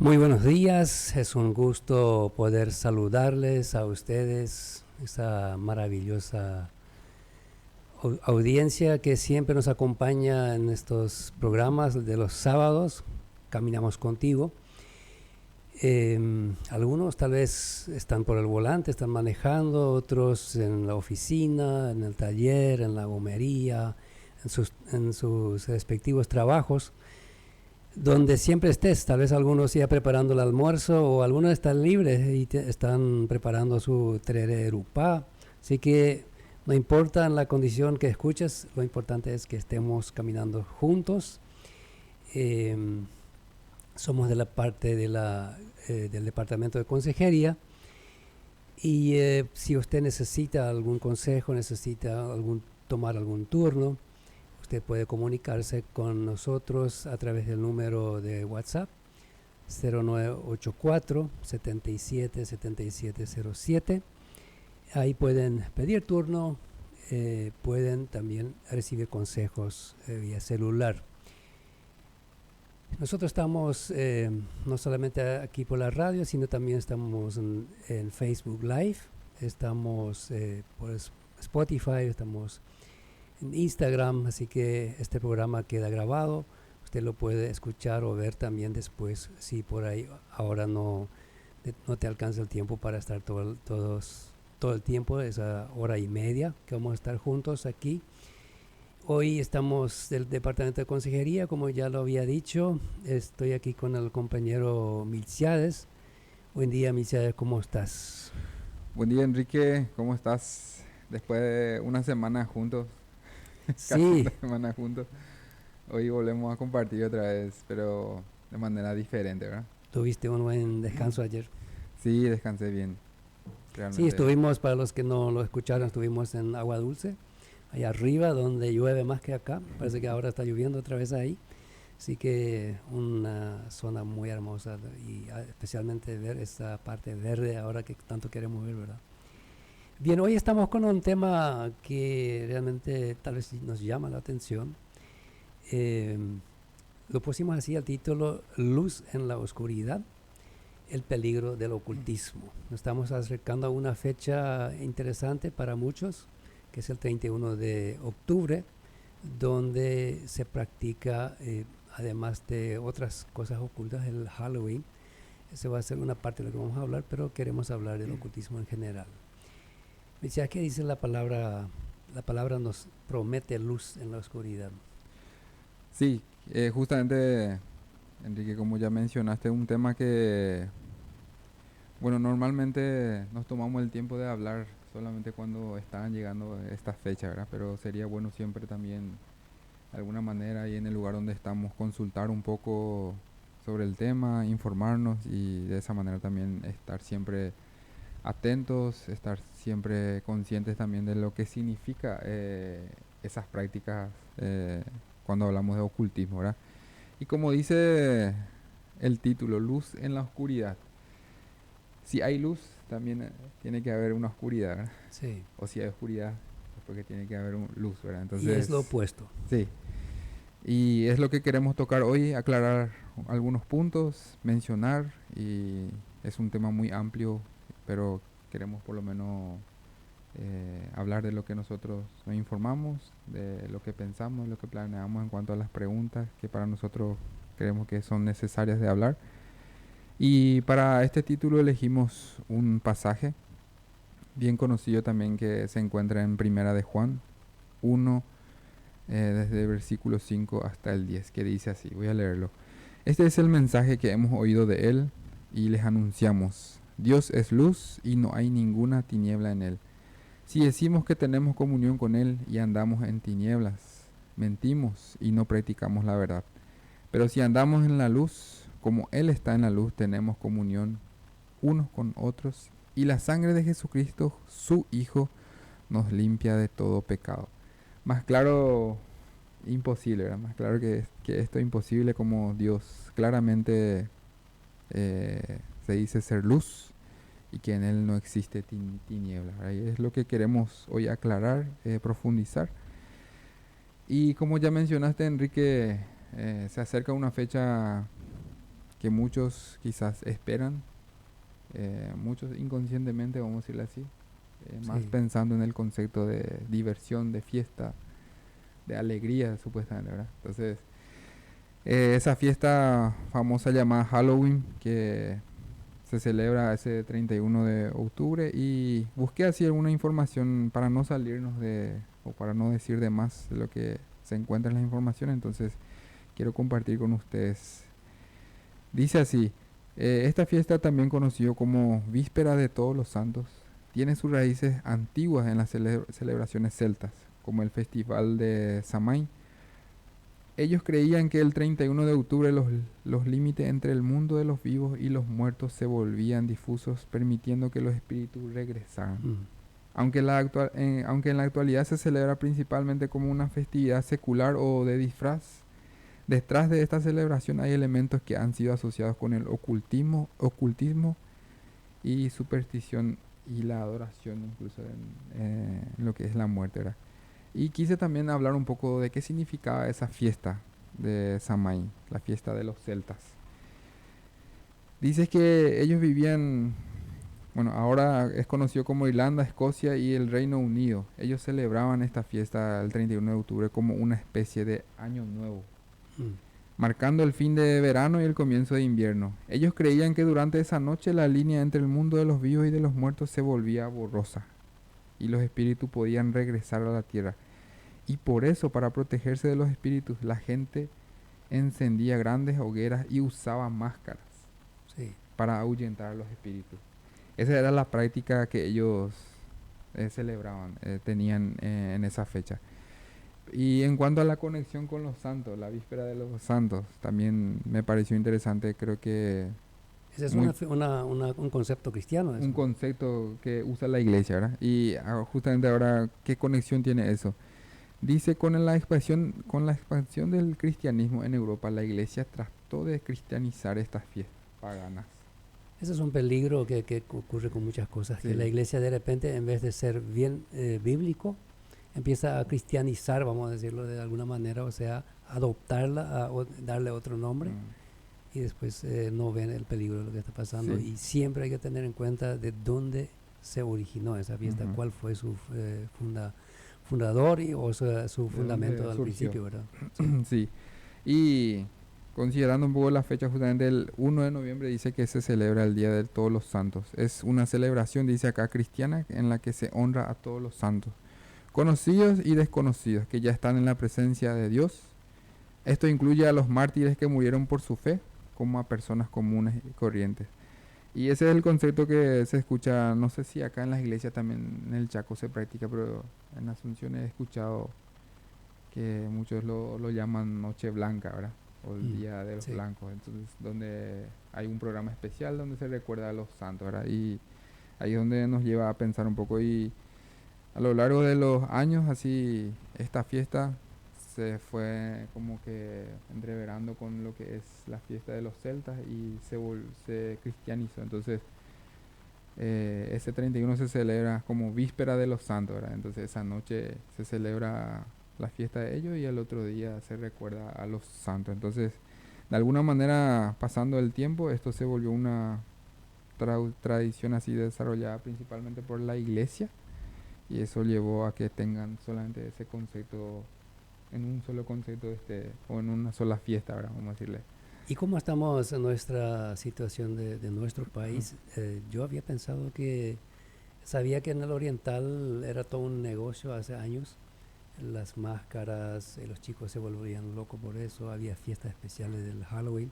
Muy buenos días, es un gusto poder saludarles a ustedes, esa maravillosa audiencia que siempre nos acompaña en estos programas de los sábados, Caminamos Contigo. Algunos tal vez están por el volante, están manejando, otros en la oficina, en el taller, en la gomería, en sus respectivos trabajos. Donde siempre estés, tal vez algunos ya preparando el almuerzo o algunos están libres y están preparando su tererupá. Así que no importa en la condición que escuches, lo importante es que estemos caminando juntos. Eh, Somos de la parte del Departamento de Consejería y si usted necesita algún consejo, necesita tomar algún turno, usted puede comunicarse con nosotros a través del número de WhatsApp 0984 77 7707. Ahí pueden pedir turno, pueden también recibir consejos vía celular. Nosotros estamos no solamente aquí por la radio, sino también estamos en Facebook Live, estamos por Spotify, estamos en Instagram, así que este programa queda grabado. Usted lo puede escuchar o ver también después, si por ahí ahora no te alcanza el tiempo para estar todo el tiempo, esa hora y media que vamos a estar juntos aquí. Hoy estamos del Departamento de Consejería, como ya lo había dicho. Estoy aquí con el compañero Milciades. Buen día, Milciades, ¿cómo estás? Buen día, Enrique, ¿cómo estás? Después de una semana juntos, casi Sí, una semana juntos, hoy volvemos a compartir otra vez, pero de manera diferente, ¿verdad? tuviste un buen descanso ayer. Sí, descansé bien, Sí, realmente. estuvimos, para los que no lo escucharon, estuvimos en Agua Dulce, allá arriba, donde llueve más que acá. Parece que ahora está lloviendo otra vez ahí. Así que una zona muy hermosa y especialmente ver esa parte verde ahora que tanto queremos ver, ¿verdad? Bien, hoy estamos con un tema que realmente tal vez nos llama la atención. Eh, lo pusimos así al título Luz en la oscuridad, el peligro del ocultismo. Nos estamos acercando a una fecha interesante para muchos, que es el 31 de octubre, donde se practica, además de otras cosas ocultas, el Halloween. Esa va a ser una parte de lo que vamos a hablar, pero queremos hablar del ocultismo en general. Me decía, ¿qué dice la palabra? La palabra nos promete luz en la oscuridad. Sí, justamente, Enrique, como ya mencionaste, un tema que, bueno, normalmente nos tomamos el tiempo de hablar solamente cuando están llegando estas fechas, ¿verdad? Pero sería bueno siempre también de alguna manera y en el lugar donde estamos consultar un poco sobre el tema, informarnos y de esa manera también estar siempre atentos, estar siempre conscientes también de lo que significa esas prácticas cuando hablamos de ocultismo, ¿verdad? Y como dice el título, luz en la oscuridad. Si hay luz, también tiene que haber una oscuridad, ¿verdad? Sí. O si hay oscuridad, es porque tiene que haber luz, ¿verdad? Y es lo Entonces, opuesto. sí. Y es lo que queremos tocar hoy, aclarar algunos puntos, mencionar, y es un tema muy amplio, pero queremos por lo menos hablar de lo que nosotros nos informamos, de lo que pensamos, de lo que planeamos en cuanto a las preguntas que para nosotros creemos que son necesarias de hablar. Y para este título elegimos un pasaje bien conocido también que se encuentra en Primera de Juan 1, desde el versículo 5 hasta el 10, que dice así, voy a leerlo. Este es el mensaje que hemos oído de Él y les anunciamos. Dios es luz y no hay ninguna tiniebla en Él. Si decimos que tenemos comunión con Él y andamos en tinieblas, mentimos y no practicamos la verdad. Pero si andamos en la luz, como Él está en la luz, tenemos comunión unos con otros y la sangre de Jesucristo, su Hijo, nos limpia de todo pecado. Más claro, imposible, ¿verdad? Más claro que esto es imposible, como Dios claramente se dice ser luz y que en Él no existe tiniebla, ¿verdad? Y es lo que queremos hoy aclarar, profundizar. Y como ya mencionaste, Enrique, se acerca una fecha que muchos quizás esperan, muchos inconscientemente, vamos a decirle así, más Sí. pensando en el concepto de diversión, de fiesta, de alegría, supuestamente, ¿verdad? Entonces, esa fiesta famosa llamada Halloween, que se celebra ese 31 de octubre, y busqué así alguna información para no salirnos o para no decir de más de lo que se encuentra en la información, entonces quiero compartir con ustedes. Dice así, esta fiesta, también conocido como Víspera de Todos los Santos, tiene sus raíces antiguas en las celebraciones celtas, como el Festival de Samhain. Ellos creían que el 31 de octubre los límites entre el mundo de los vivos y los muertos se volvían difusos, permitiendo que los espíritus regresaran. Mm. Aunque en la actualidad se celebra principalmente como una festividad secular o de disfraz, detrás de esta celebración hay elementos que han sido asociados con el ocultismo y superstición y la adoración incluso en lo que es la muerte, ¿verdad? Y quise también hablar un poco de qué significaba esa fiesta de Samhain, la fiesta de los celtas. Dice que ellos vivían, bueno, ahora es conocido como Irlanda, Escocia y el Reino Unido. Ellos celebraban esta fiesta el 31 de octubre como una especie de año nuevo, Mm. marcando el fin de verano y el comienzo de invierno. Ellos creían que durante esa noche la línea entre el mundo de los vivos y de los muertos se volvía borrosa y los espíritus podían regresar a la tierra. Y por eso, para protegerse de los espíritus, la gente encendía grandes hogueras y usaba máscaras Sí. para ahuyentar a los espíritus. Esa era la práctica que ellos celebraban, tenían en esa fecha. Y en cuanto a la conexión con los santos, la víspera de los santos, también me pareció interesante, creo que Ese es muy un concepto cristiano, un eso. concepto que usa la iglesia, ¿verdad? Y justamente ahora, ¿qué conexión tiene eso? Dice, con la expansión del cristianismo en Europa, la iglesia trató de cristianizar estas fiestas paganas. Ese es un peligro que ocurre con muchas cosas, que la Sí, iglesia de repente, en vez de ser bien bíblico, empieza a cristianizar, vamos a decirlo de alguna manera, o sea, adoptarla, darle otro nombre, mm, y después no ven el peligro de lo que está pasando. sí, Y siempre hay que tener en cuenta de dónde se originó esa fiesta, ujú. cuál fue su fundador o sea, su ¿De fundamento dónde al surgió? principio, ¿verdad? Sí. Sí, y considerando un poco la fecha, justamente el 1 de noviembre dice que se celebra el Día de Todos los Santos. Es una celebración, dice acá, cristiana, en la que se honra a todos los santos, conocidos y desconocidos, que ya están en la presencia de Dios. Esto incluye a los mártires que murieron por su fe, como a personas comunes y corrientes. Y ese es el concepto que se escucha, no sé si acá en las iglesias también en el Chaco se practica, pero en Asunción he escuchado que muchos lo llaman Noche Blanca, ¿verdad? O el Mm, Día de los sí. Blancos. Entonces, donde hay un programa especial donde se recuerda a los santos, ¿verdad? Y ahí es donde nos lleva a pensar un poco. Y a lo largo de los años, así, esta fiesta se fue como que entreverando con lo que es la fiesta de los celtas y se cristianizó. Entonces, ese 31 se celebra como víspera de los santos, ¿verdad? Entonces, esa noche se celebra la fiesta de ellos y al otro día se recuerda a los santos. Entonces, de alguna manera, pasando el tiempo, esto se volvió una tradición así desarrollada principalmente por la iglesia y eso llevó a que tengan solamente ese concepto en un solo concepto o en una sola fiesta, ¿verdad? Vamos a decirle. ¿Y cómo estamos en nuestra situación de nuestro país? Yo había pensado sabía que en el oriental era todo un negocio hace años, las máscaras, los chicos se volvían locos por eso, había fiestas especiales del Halloween.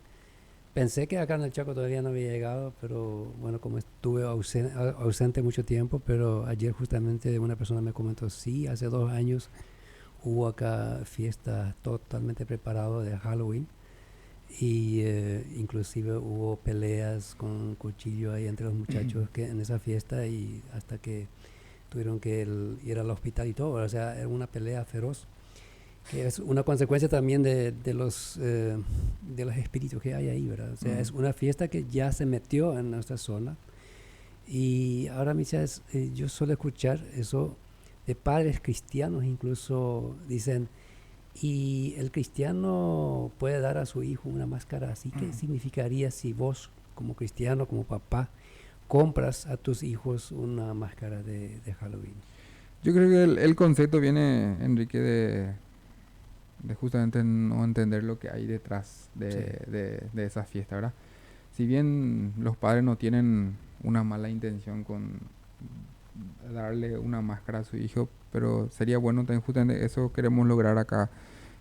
Pensé que acá en el Chaco todavía no había llegado, pero bueno, como estuve ausente mucho tiempo, pero ayer justamente una persona me comentó, sí, hace 2 años hubo acá fiestas totalmente preparadas de Halloween y inclusive hubo peleas con cuchillo ahí entre los muchachos que en esa fiesta y hasta que tuvieron que ir al hospital y todo, o sea, era una pelea feroz que es una consecuencia también de los espíritus que hay ahí, ¿verdad? O sea, es Mm, una fiesta que ya se metió en nuestra zona y ahora mismo yo suelo escuchar eso de padres cristianos, incluso dicen, Y el cristiano puede dar a su hijo una máscara así. ¿Qué significaría si vos, como cristiano, como papá, compras a tus hijos una máscara de Halloween? Yo creo que el concepto viene, Enrique, de justamente no entender lo que hay detrás Sí, de esa fiesta, ¿verdad? Si bien los padres no tienen una mala intención con darle una máscara a su hijo, pero sería bueno también justamente eso queremos lograr acá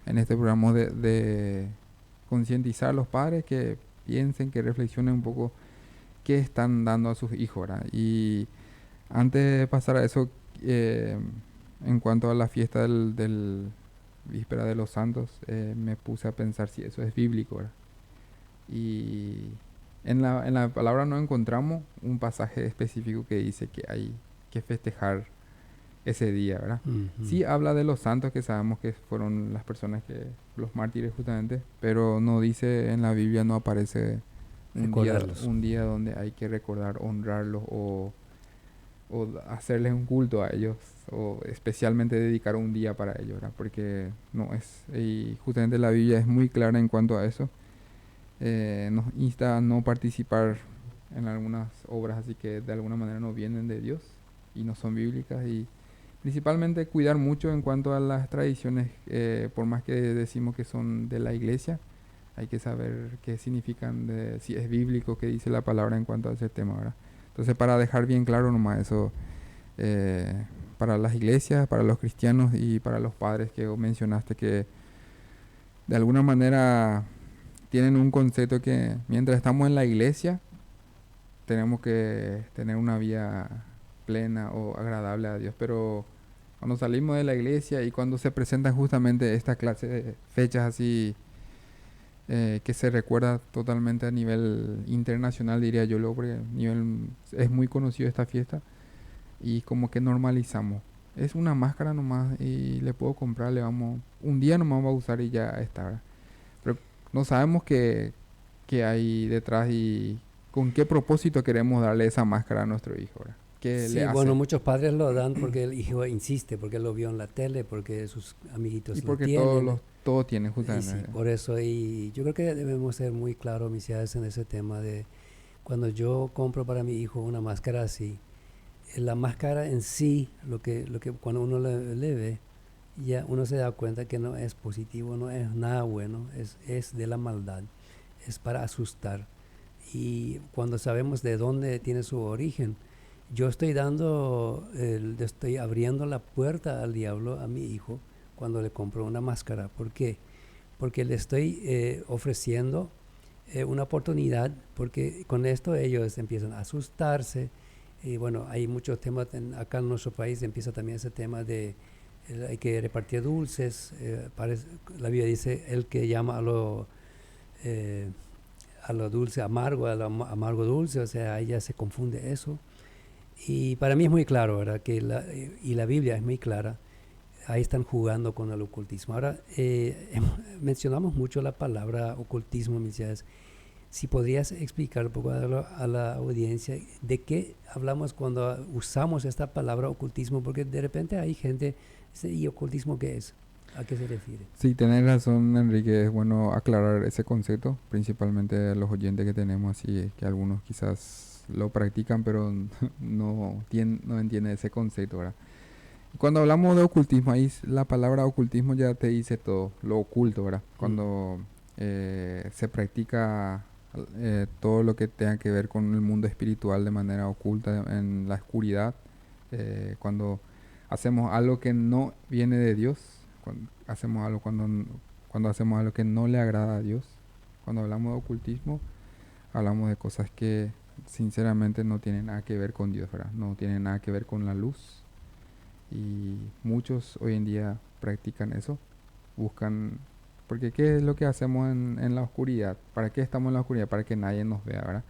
en este programa de concientizar a los padres que piensen, que reflexionen un poco qué están dando a sus hijos, ¿verdad? Y antes de pasar a eso, eh, en cuanto a la fiesta del Víspera de los Santos, me puse a pensar si eso es bíblico, ¿verdad? Y en la palabra no encontramos un pasaje específico que dice que hay que festejar ese día, ¿verdad? ujú, Sí habla de los santos que sabemos que fueron las personas que, los mártires justamente, pero no dice en la Biblia, no aparece recordarlos. un día donde hay que recordar, honrarlos o hacerles un culto a ellos o especialmente dedicar un día para ellos, ¿verdad? Porque no es, y justamente la Biblia es muy clara en cuanto a eso. Nos insta a no participar en algunas obras así que de alguna manera no vienen de Dios y no son bíblicas y principalmente cuidar mucho en cuanto a las tradiciones, por más que decimos que son de la iglesia, hay que saber qué significan, si es bíblico, qué dice la palabra en cuanto a ese tema, ¿verdad? Entonces, para dejar bien claro nomás eso, eh, para las iglesias, para los cristianos y para los padres que mencionaste que de alguna manera tienen un concepto que mientras estamos en la iglesia tenemos que tener una vida plena o agradable a Dios, pero cuando salimos de la iglesia y cuando se presentan justamente esta clase de fechas así, que se recuerda totalmente a nivel internacional, diría yo, luego, porque a nivel, es muy conocido esta fiesta y como que normalizamos. Es una máscara nomás y le puedo comprar, le vamos, un día nomás va a usar y ya está, ¿verdad? Pero no sabemos qué hay detrás y con qué propósito queremos darle esa máscara a nuestro hijo, ¿verdad? ¿Qué le Sí, bueno, hace? muchos padres lo dan porque el hijo insiste, porque lo vio en la tele, porque sus Y amiguitos lo porque todos tienen. los, todo tiene Y sí, justamente. por eso, y yo creo que debemos ser muy claros, Misias, en ese tema de cuando yo compro para mi hijo una máscara así, la máscara en sí, lo que cuando uno le ve, ya uno se da cuenta que no es positivo, no es nada bueno, es de la maldad, es para asustar. Y cuando sabemos de dónde tiene su origen, yo estoy abriendo la puerta al diablo a mi hijo cuando le compro una máscara. ¿Por qué? Porque le estoy ofreciendo una oportunidad, porque con esto ellos empiezan a asustarse. Y bueno, hay muchos temas, acá en nuestro país empieza también ese tema de hay que repartir dulces. La Biblia dice, el que llama eh, a lo dulce amargo, a lo amargo dulce, o sea, ahí ya se confunde eso. Y para mí es muy claro, ¿verdad? Y la Biblia es muy clara, ahí están jugando con el ocultismo. Ahora, mencionamos mucho la palabra ocultismo, Michelle. Si podrías explicar un poco a la audiencia de qué hablamos cuando usamos esta palabra ocultismo, porque de repente hay gente que dice, ¿y ocultismo qué es? ¿A qué se refiere? Sí, tenés razón, Enrique. Es bueno aclarar ese concepto, principalmente a los oyentes que tenemos, así que algunos quizás lo practican, pero no entienden ese concepto, ¿verdad? Cuando hablamos de ocultismo, ahí la palabra ocultismo ya te dice todo, lo oculto, ¿verdad? Mm, Cuando se practica todo lo que tenga que ver con el mundo espiritual de manera oculta, en la oscuridad, cuando hacemos algo que no viene de Dios, cuando hacemos algo cuando hacemos algo que no le agrada a Dios, cuando hablamos de ocultismo, hablamos de cosas que sinceramente no tienen nada que ver con Dios, ¿verdad? No tienen nada que ver con la luz y muchos hoy en día practican eso, buscan, porque ¿qué es lo que hacemos en la oscuridad? ¿Para qué estamos en la oscuridad? Para que nadie nos vea, ¿verdad?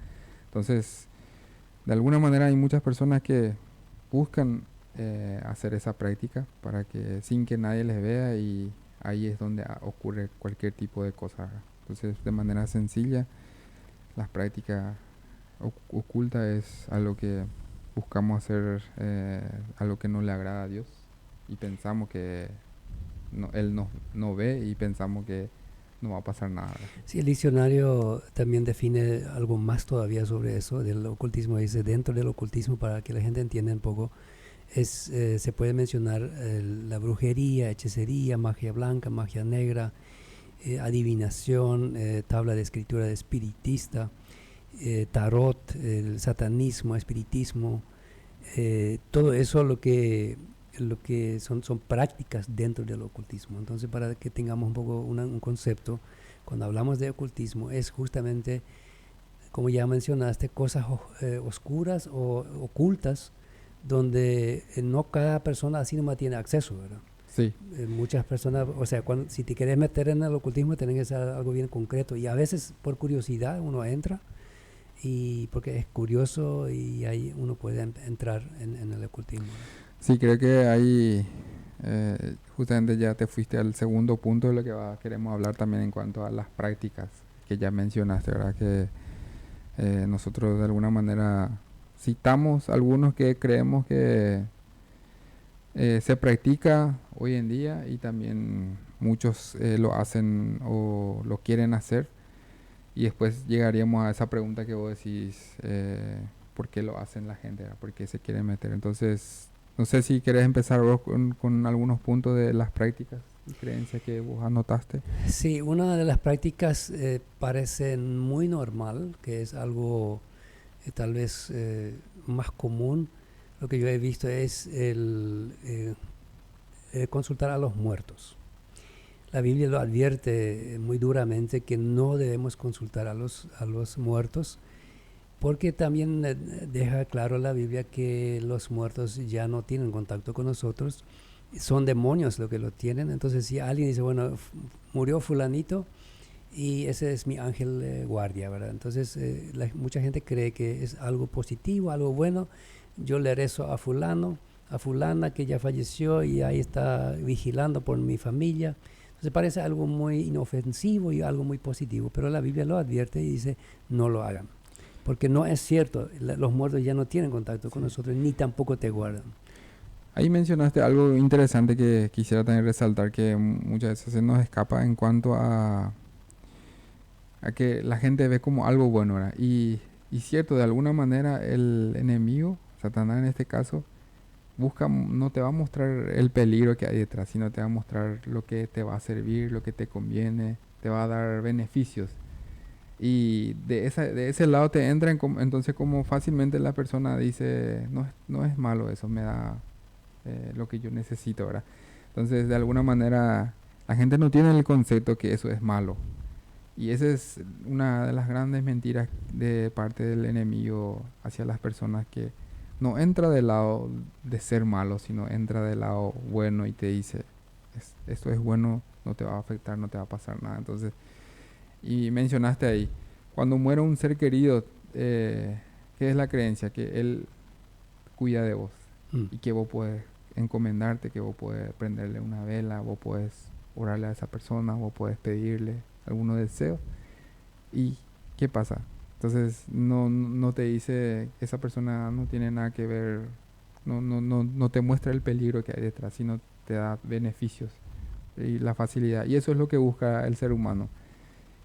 Entonces, de alguna manera hay muchas personas que buscan hacer esa práctica para que sin que nadie les vea y ahí es donde ocurre cualquier tipo de cosa, ¿verdad? Entonces, de manera sencilla, las prácticas oculta es algo que buscamos hacer, algo que no le agrada a Dios y pensamos que él no ve y pensamos que no va a pasar nada, ¿verdad? Sí, el diccionario también define algo más todavía sobre eso, del ocultismo. Dice, dentro del ocultismo, para que la gente entienda un poco, se puede mencionar la brujería, hechicería, magia blanca, magia negra, adivinación, tabla de escritura de espiritista, tarot, el satanismo, espiritismo, todo eso lo que son prácticas dentro del ocultismo. Entonces, para que tengamos un poco un concepto, cuando hablamos de ocultismo es justamente, como ya mencionaste, cosas oscuras o ocultas donde no cada persona así nomás tiene acceso, ¿verdad? Sí, Muchas personas, o sea, si te quieres meter en el ocultismo, tiene que ser algo bien concreto. Y a veces por curiosidad uno entra, y porque es curioso y ahí uno puede entrar en el ocultismo, ¿no? sí, creo que ahí justamente ya te fuiste al segundo punto de lo que queremos hablar también en cuanto a las prácticas que ya mencionaste, ¿verdad? Que nosotros de alguna manera citamos algunos que creemos que se practica hoy en día y también muchos lo hacen o lo quieren hacer. Y después llegaríamos a esa pregunta que vos decís, ¿por qué lo hacen la gente? ¿Verdad? ¿Por qué se quieren meter? Entonces, no sé si querés empezar vos con algunos puntos de las prácticas y creencias que vos anotaste. Sí, una de las prácticas parece muy normal, que es algo tal vez más común. Lo que yo he visto es consultar a los muertos. La Biblia lo advierte muy duramente que no debemos consultar a los muertos, porque también deja claro la Biblia que los muertos ya no tienen contacto con nosotros, son demonios los que lo tienen. Entonces, si alguien dice, bueno, murió fulanito y ese es mi ángel guardia, ¿verdad? Entonces, mucha gente cree que es algo positivo, algo bueno. Yo le rezo a fulano, a fulana que ya falleció y ahí está vigilando por mi familia. Entonces parece algo muy inofensivo y algo muy positivo, pero la Biblia lo advierte y dice, no lo hagan. Porque no es cierto, los muertos ya no tienen contacto con Sí. nosotros, ni tampoco te guardan. Ahí mencionaste algo interesante que quisiera también resaltar, que muchas veces se nos escapa en cuanto a que la gente ve como algo bueno, ¿verdad? Y cierto, de alguna manera el enemigo, Satanás en este caso, no te va a mostrar el peligro que hay detrás, sino te va a mostrar lo que te va a servir, lo que te conviene, te va a dar beneficios. Y de ese lado te entra entonces como fácilmente la persona dice, no es malo eso, me da lo que yo necesito, ¿verdad? Entonces de alguna manera la gente no tiene el concepto que eso es malo. Y esa es una de las grandes mentiras de parte del enemigo hacia las personas, que no entra del lado de ser malo, sino entra del lado bueno y te dice, esto es bueno, no te va a afectar, no te va a pasar nada. Entonces, y mencionaste ahí, cuando muere un ser querido, ¿qué es la creencia? Que él cuida de vos Mm. y que vos puedes encomendarte, que vos puedes prenderle una vela, vos puedes orarle a esa persona, vos puedes pedirle algunos deseos. ¿Y qué pasa? Entonces no te dice, esa persona no tiene nada que ver, no te muestra el peligro que hay detrás, sino te da beneficios y la facilidad. Y eso es lo que busca el ser humano,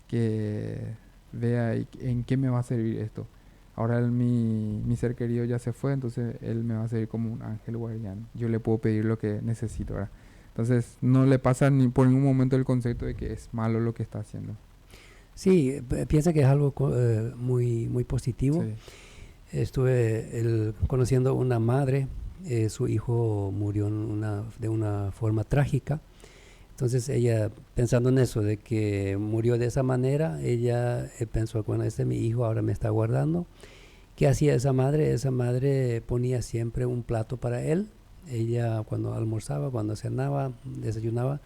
que vea en qué me va a servir esto. Ahora mi ser querido ya se fue, entonces él me va a servir como un ángel guardián. Yo le puedo pedir lo que necesito, ¿verdad? Entonces no le pasa ni por ningún momento el concepto de que es malo lo que está haciendo. Sí, piensa que es algo muy, muy positivo. Sí, Estuve conociendo una madre, su hijo murió de una forma trágica. Entonces ella, pensando en eso, de que murió de esa manera, ella pensó, bueno, este es mi hijo, ahora me está guardando. ¿Qué hacía esa madre? Esa madre ponía siempre un plato para él. Ella cuando almorzaba, cuando cenaba, desayunaba,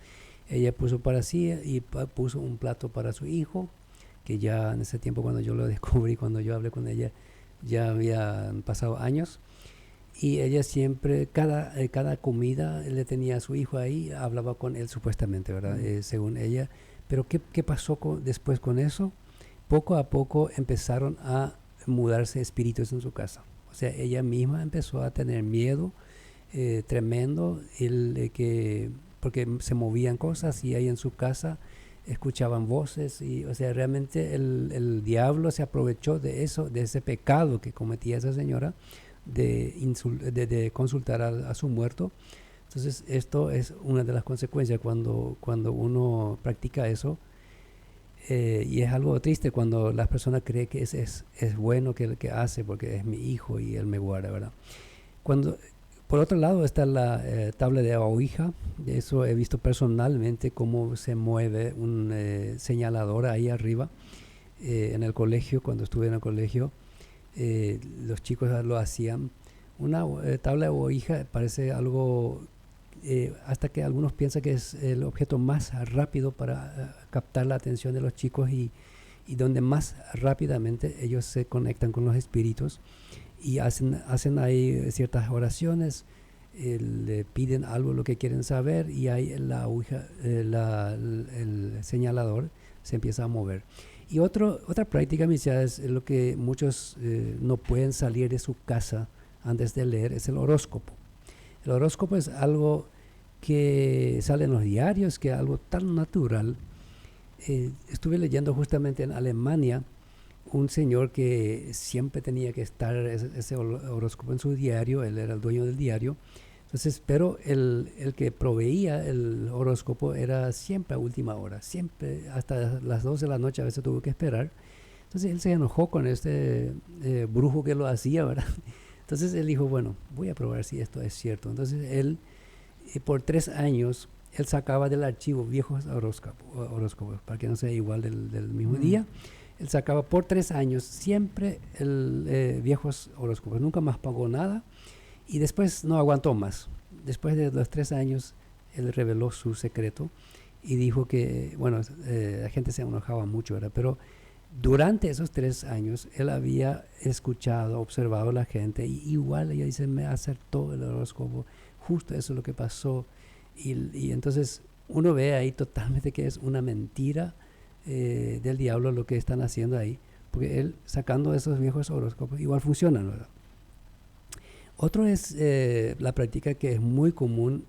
ella puso para sí y puso un plato para su hijo, que ya en ese tiempo cuando yo lo descubrí, cuando yo hablé con ella, ya habían pasado años. Y ella siempre, cada comida le tenía a su hijo ahí, hablaba con él supuestamente, ¿verdad? Según ella. Pero ¿qué pasó después con eso? Poco a poco empezaron a mudarse espíritus en su casa. O sea, ella misma empezó a tener miedo tremendo, que porque se movían cosas y ahí en su casa escuchaban voces y, o sea, realmente el diablo se aprovechó de eso, de ese pecado que cometía esa señora de consultar a su muerto. Entonces esto es una de las consecuencias cuando uno practica eso. Y es algo triste cuando las personas creen que es bueno que hace porque es mi hijo y él me guarda, ¿verdad? Cuando, por otro lado está la tabla de Ouija. De eso he visto personalmente cómo se mueve un señalador ahí arriba. En el colegio, cuando estuve en el colegio, los chicos lo hacían. Una tabla de Ouija parece algo, hasta que algunos piensan que es el objeto más rápido para captar la atención de los chicos y donde más rápidamente ellos se conectan con los espíritus y hacen ahí ciertas oraciones, le piden algo lo que quieren saber y ahí la Ouija, el señalador se empieza a mover. Y otra práctica, es lo que muchos no pueden salir de su casa antes de leer, es el horóscopo. El horóscopo es algo que sale en los diarios, que es algo tan natural. Estuve leyendo justamente en Alemania un señor que siempre tenía que estar ese horóscopo en su diario, él era el dueño del diario. Entonces, pero el que proveía el horóscopo era siempre a última hora, siempre hasta las 12 de la noche a veces tuvo que esperar. Entonces él se enojó con este brujo que lo hacía, ¿verdad? Entonces él dijo, bueno, voy a probar si esto es cierto. Entonces él, por 3 años, él sacaba del archivo viejos horóscopos, para que no sea igual del mismo día. Él sacaba por 3 años siempre viejos horóscopos, nunca más pagó nada y después no aguantó más. Después de los 3 años, él reveló su secreto y dijo que, bueno, la gente se enojaba mucho, ¿verdad? Pero durante esos 3 años, él había escuchado, observado a la gente y igual ella dice, me acertó el horóscopo, justo eso es lo que pasó. Y entonces uno ve ahí totalmente que es una mentira del diablo lo que están haciendo ahí, porque él sacando esos viejos horóscopos igual funcionan, ¿verdad? Otro es la práctica que es muy común,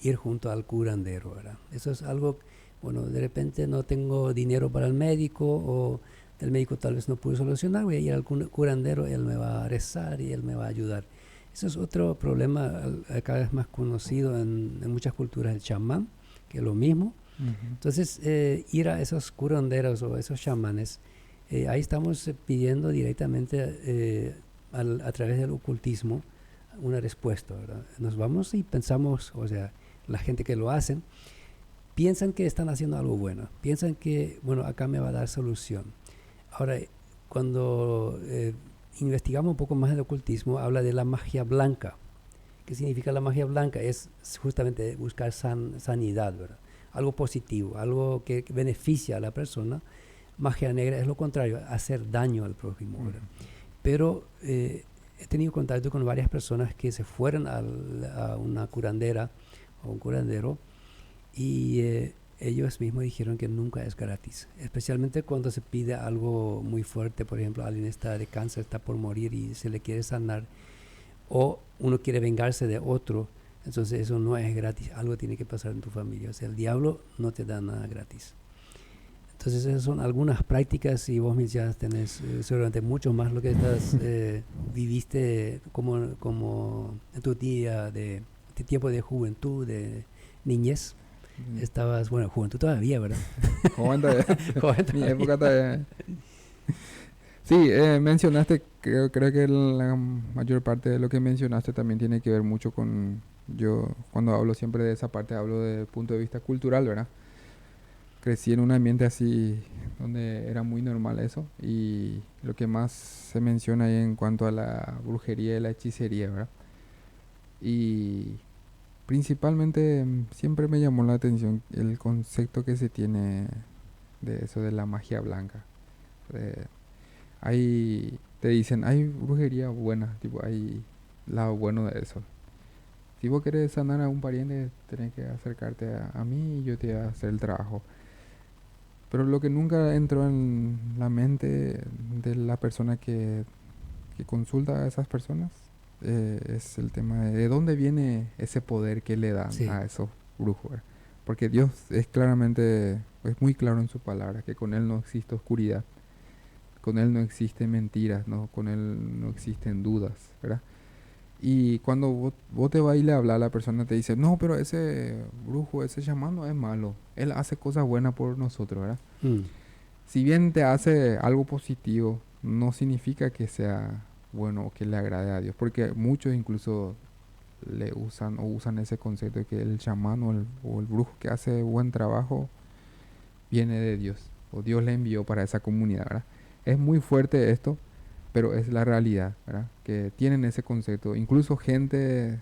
ir junto al curandero, ¿verdad? Eso es algo, bueno, de repente no tengo dinero para el médico o el médico tal vez no pudo solucionar, voy a ir al curandero, él me va a rezar y él me va a ayudar. Eso es otro problema cada vez más conocido en muchas culturas, el chamán, que es lo mismo. Entonces, ir a esos curanderos o esos chamanes, ahí estamos pidiendo directamente a través del ocultismo una respuesta, ¿verdad? Nos vamos y pensamos, o sea, la gente que lo hacen, piensan que están haciendo algo bueno, piensan que, bueno, acá me va a dar solución. Ahora, cuando investigamos un poco más el ocultismo, habla de la magia blanca. ¿Qué significa la magia blanca? Es justamente buscar sanidad, ¿verdad? Algo positivo, algo que beneficia a la persona. Magia negra es lo contrario, hacer daño al prójimo, ¿verdad? Pero he tenido contacto con varias personas que se fueron a una curandera o un curandero y ellos mismos dijeron que nunca es gratis, especialmente cuando se pide algo muy fuerte. Por ejemplo, alguien está de cáncer, está por morir y se le quiere sanar, o uno quiere vengarse de otro, entonces eso no es gratis, algo tiene que pasar en tu familia. O sea, el diablo no te da nada gratis. Entonces esas son algunas prácticas y vos ya tenés seguramente mucho más lo que estás viviste como en tu día de tiempo de juventud, de niñez. Estabas, bueno, juventud todavía, ¿verdad? Joven todavía. Joven Mi todavía. época todavía. Sí, mencionaste, creo que la mayor parte de lo que mencionaste también tiene que ver mucho con, yo cuando hablo siempre de esa parte, hablo desde el punto de vista cultural, ¿verdad? Crecí en un ambiente así donde era muy normal eso y lo que más se menciona ahí en cuanto a la brujería y la hechicería, ¿verdad? Y principalmente siempre me llamó la atención el concepto que se tiene de eso de la magia blanca. Te dicen, hay brujería buena, tipo, hay lado bueno de eso. Si vos querés sanar a un pariente, tenés que acercarte a mí y yo te voy a hacer el trabajo. Pero lo que nunca entró en la mente de la persona que consulta a esas personas es el tema de dónde viene ese poder que le dan Sí. a esos brujo, ¿verdad? Porque Dios es claramente, es muy claro en su palabra, que con Él no existe oscuridad, con Él no existen mentiras, ¿no? Con Él no existen dudas, ¿verdad? Y cuando vos te vas y le hablas a la persona, te dice, no, pero ese brujo, ese chamán no es malo, él hace cosas buenas por nosotros, ¿verdad? Mm. Si bien te hace algo positivo, no significa que sea bueno o que le agrade a Dios, porque muchos incluso le usan o usan ese concepto de que el chamán o el brujo que hace buen trabajo viene de Dios, o Dios le envió para esa comunidad, ¿verdad? Es muy fuerte esto, pero es la realidad, ¿verdad? Que tienen ese concepto, incluso gente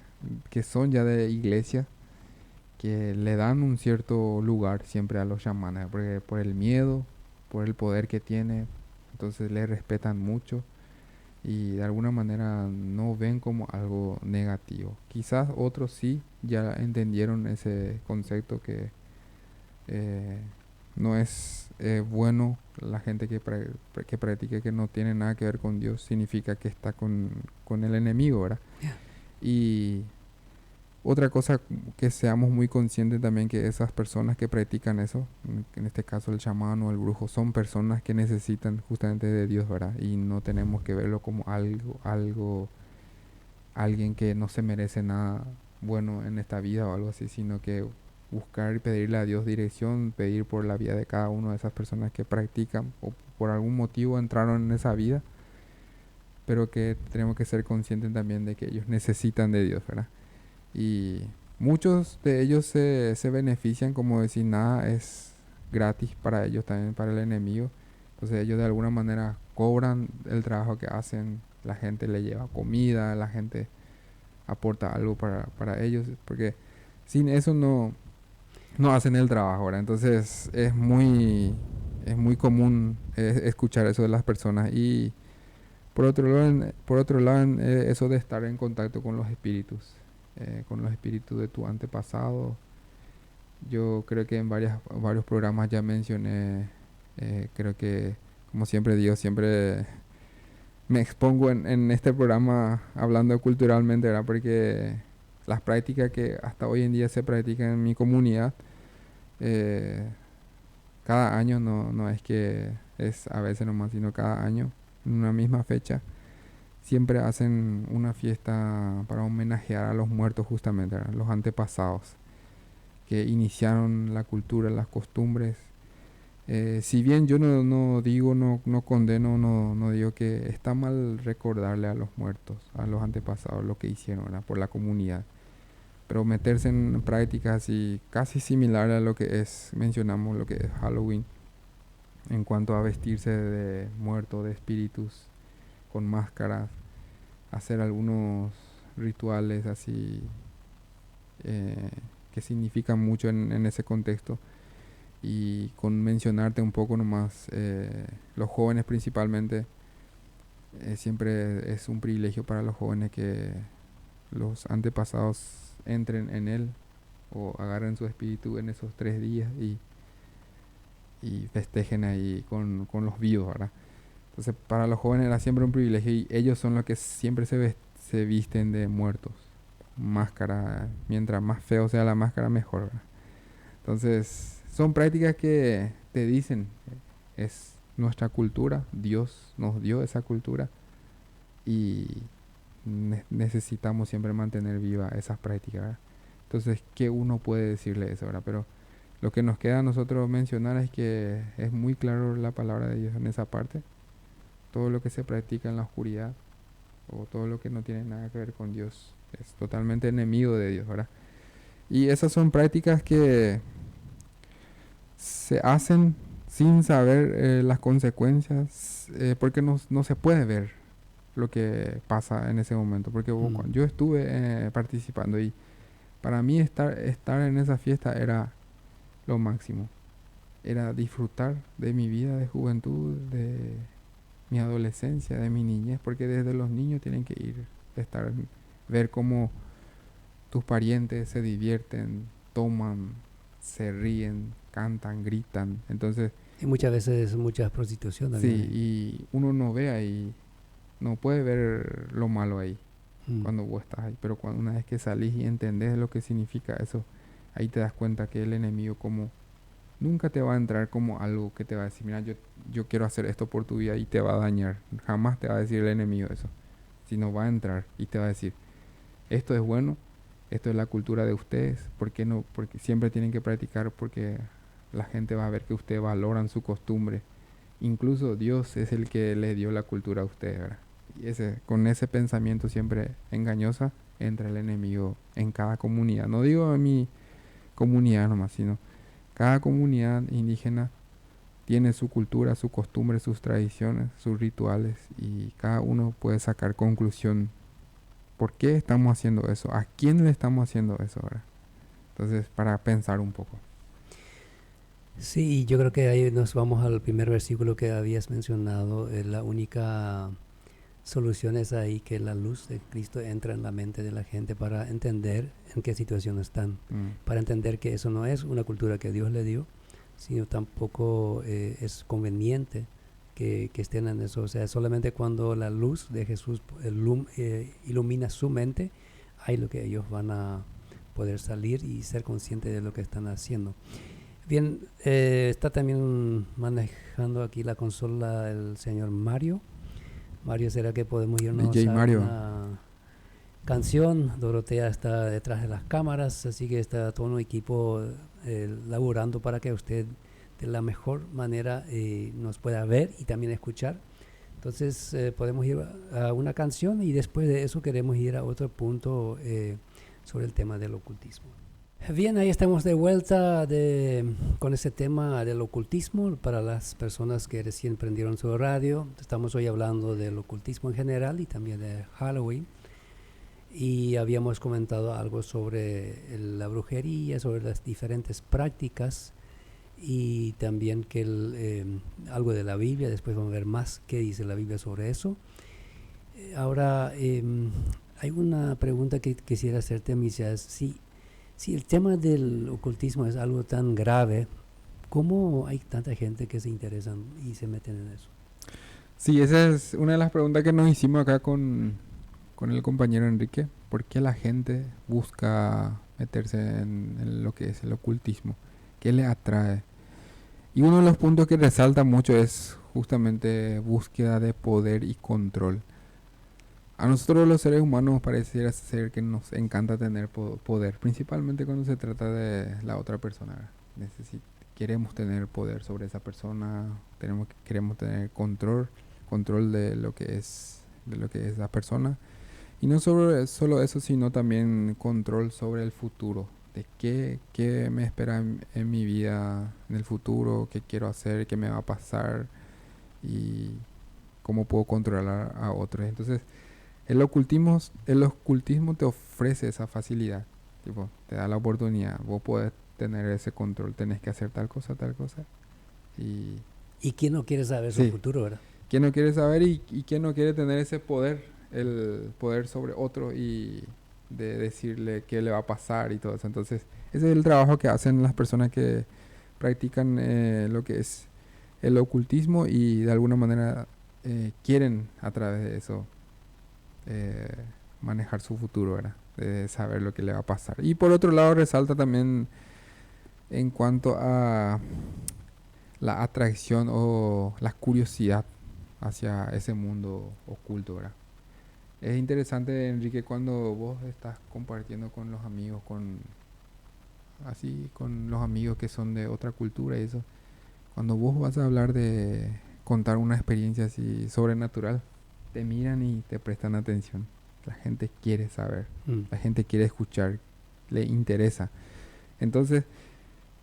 que son ya de iglesia, que le dan un cierto lugar siempre a los chamanes, porque por el miedo, por el poder que tiene, entonces le respetan mucho y de alguna manera no ven como algo negativo. Quizás otros sí ya entendieron ese concepto que eh, no es bueno la gente que practique que no tiene nada que ver con Dios, significa que está con el enemigo, ¿verdad? Y otra cosa que seamos muy conscientes también que esas personas que practican eso, en este caso el chamán o el brujo, son personas que necesitan justamente de Dios, ¿verdad? Y no tenemos que verlo como alguien que no se merece nada bueno en esta vida o algo así, sino que buscar y pedirle a Dios dirección, pedir por la vida de cada una de esas personas que practican o por algún motivo entraron en esa vida, pero que tenemos que ser conscientes también de que ellos necesitan de Dios, ¿verdad? Y muchos de ellos se benefician, como decir, nada es gratis para ellos, también para el enemigo. Entonces ellos de alguna manera cobran el trabajo que hacen, la gente le lleva comida, la gente aporta algo para ellos, porque sin eso no hacen el trabajo, ¿verdad? Entonces es muy común escuchar eso de las personas. Y por otro lado, eso de estar en contacto con los espíritus de tu antepasado. Yo creo que en varios programas ya mencioné, creo que, como siempre digo, siempre me expongo en este programa hablando culturalmente, ¿verdad? Porque las prácticas que hasta hoy en día se practican en mi comunidad, eh, cada año no es que es a veces nomás, sino cada año, en una misma fecha, siempre hacen una fiesta para homenajear a los muertos justamente, ¿verdad? Los antepasados que iniciaron la cultura, las costumbres. Si bien yo no digo, no condeno, no digo que está mal recordarle a los muertos, a los antepasados, lo que hicieron, ¿verdad? Por la comunidad. Pero meterse en prácticas así casi similar a lo que es, mencionamos lo que es Halloween, en cuanto a vestirse de muertos, de espíritus, con máscaras, hacer algunos rituales así eh, que significan mucho en ese contexto. Y con mencionarte un poco nomás, los jóvenes principalmente, siempre es un privilegio para los jóvenes que los antepasados entren en él o agarren su espíritu en esos 3 días y festejen ahí con los vivos, ¿verdad? Entonces para los jóvenes era siempre un privilegio y ellos son los que siempre se visten de muertos. Máscara, mientras más feo sea la máscara, mejor, ¿verdad? Entonces son prácticas que te dicen, es nuestra cultura, Dios nos dio esa cultura y necesitamos siempre mantener viva esas prácticas, ¿verdad? Entonces, ¿qué uno puede decirle eso, verdad? Pero lo que nos queda a nosotros mencionar es que es muy claro la palabra de Dios en esa parte. Todo lo que se practica en la oscuridad o todo lo que no tiene nada que ver con Dios es totalmente enemigo de Dios, ¿verdad? Y esas son prácticas que se hacen sin saber las consecuencias, porque no se puede ver lo que pasa en ese momento. Porque Mm. yo estuve participando y para mí estar en esa fiesta era lo máximo. Era disfrutar de mi vida de juventud, de mi adolescencia, de mi niñez, porque desde los niños tienen que ir, ver cómo tus parientes se divierten, toman, se ríen, cantan, gritan. Entonces, Y muchas veces mucha prostitución sí, también. y uno no ve ahí, no puede ver lo malo ahí Mm. cuando vos estás ahí, pero una vez que salís y entendés lo que significa eso, ahí te das cuenta que el enemigo como nunca te va a entrar como algo que te va a decir, mira, yo quiero hacer esto por tu vida y te va a dañar. Jamás te va a decir el enemigo eso, sino va a entrar y te va a decir, esto es bueno, esto es la cultura de ustedes, ¿por qué no? Porque siempre tienen que practicar porque la gente va a ver que ustedes valoran su costumbre. Incluso Dios es el que le dio la cultura a ustedes, ¿verdad? Y con ese pensamiento siempre engañosa entra el enemigo en cada comunidad. No digo en mi comunidad nomás, sino cada comunidad indígena tiene su cultura, su costumbre, sus tradiciones, sus rituales y cada uno puede sacar conclusión. ¿Por qué estamos haciendo eso? ¿A quién le estamos haciendo eso ahora? Entonces, para pensar un poco. Sí, yo creo que ahí nos vamos al primer versículo que habías mencionado. La única solución es ahí que la luz de Cristo entra en la mente de la gente para entender en qué situación están, para entender que eso no es una cultura que Dios le dio, sino tampoco es conveniente que estén en eso. O sea, solamente cuando la luz de Jesús ilumina su mente, ahí lo que ellos van a poder salir y ser conscientes de lo que están haciendo. Bien, está también manejando aquí la consola el señor Mario. Mario, ¿será que podemos irnos DJ a Mario. una canción? Dorotea está detrás de las cámaras, así que está todo un equipo laborando para que usted de la mejor manera nos pueda ver y también escuchar. Entonces podemos ir a una canción y después de eso queremos ir a otro punto sobre el tema del ocultismo. Bien, ahí estamos de vuelta con ese tema del ocultismo para las personas que recién prendieron su radio. Estamos hoy hablando del ocultismo en general y también de Halloween. Y habíamos comentado algo sobre la brujería, sobre las diferentes prácticas y también algo de la Biblia. Después vamos a ver más qué dice la Biblia sobre eso. Ahora, hay una pregunta que quisiera hacerte, Misías. Si el tema del ocultismo es algo tan grave, ¿cómo hay tanta gente que se interesan y se meten en eso? Sí, esa es una de las preguntas que nos hicimos acá con el compañero Enrique. ¿Por qué la gente busca meterse en lo que es el ocultismo? ¿Qué le atrae? Y uno de los puntos que resalta mucho es justamente búsqueda de poder y control. A nosotros los seres humanos pareciera ser que nos encanta tener poder, principalmente cuando se trata de la otra persona. Queremos tener poder sobre esa persona, queremos tener control de lo que es la persona. Y no solo eso, sino también control sobre el futuro, de qué me espera en mi vida, en el futuro, qué quiero hacer, qué me va a pasar y cómo puedo controlar a otros. Entonces, el ocultismo te ofrece esa facilidad, tipo, te da la oportunidad, vos podés tener ese control, tenés que hacer tal cosa. ¿Y quién no quiere saber su Sí, futuro, verdad? ¿quién no quiere saber y quién no quiere tener ese poder, el poder sobre otro y de decirle qué le va a pasar y todo eso? Entonces, ese es el trabajo que hacen las personas que practican lo que es el ocultismo y de alguna manera quieren a través de eso manejar su futuro, ¿verdad? De saber lo que le va a pasar. Y por otro lado resalta también en cuanto a la atracción o la curiosidad hacia ese mundo oculto, ¿verdad? Es interesante, Enrique, cuando vos estás compartiendo con los amigos, con los amigos que son de otra cultura y eso, cuando vos vas a hablar de contar una experiencia así sobrenatural, te miran y te prestan atención. La gente quiere saber, la gente quiere escuchar, le interesa. Entonces,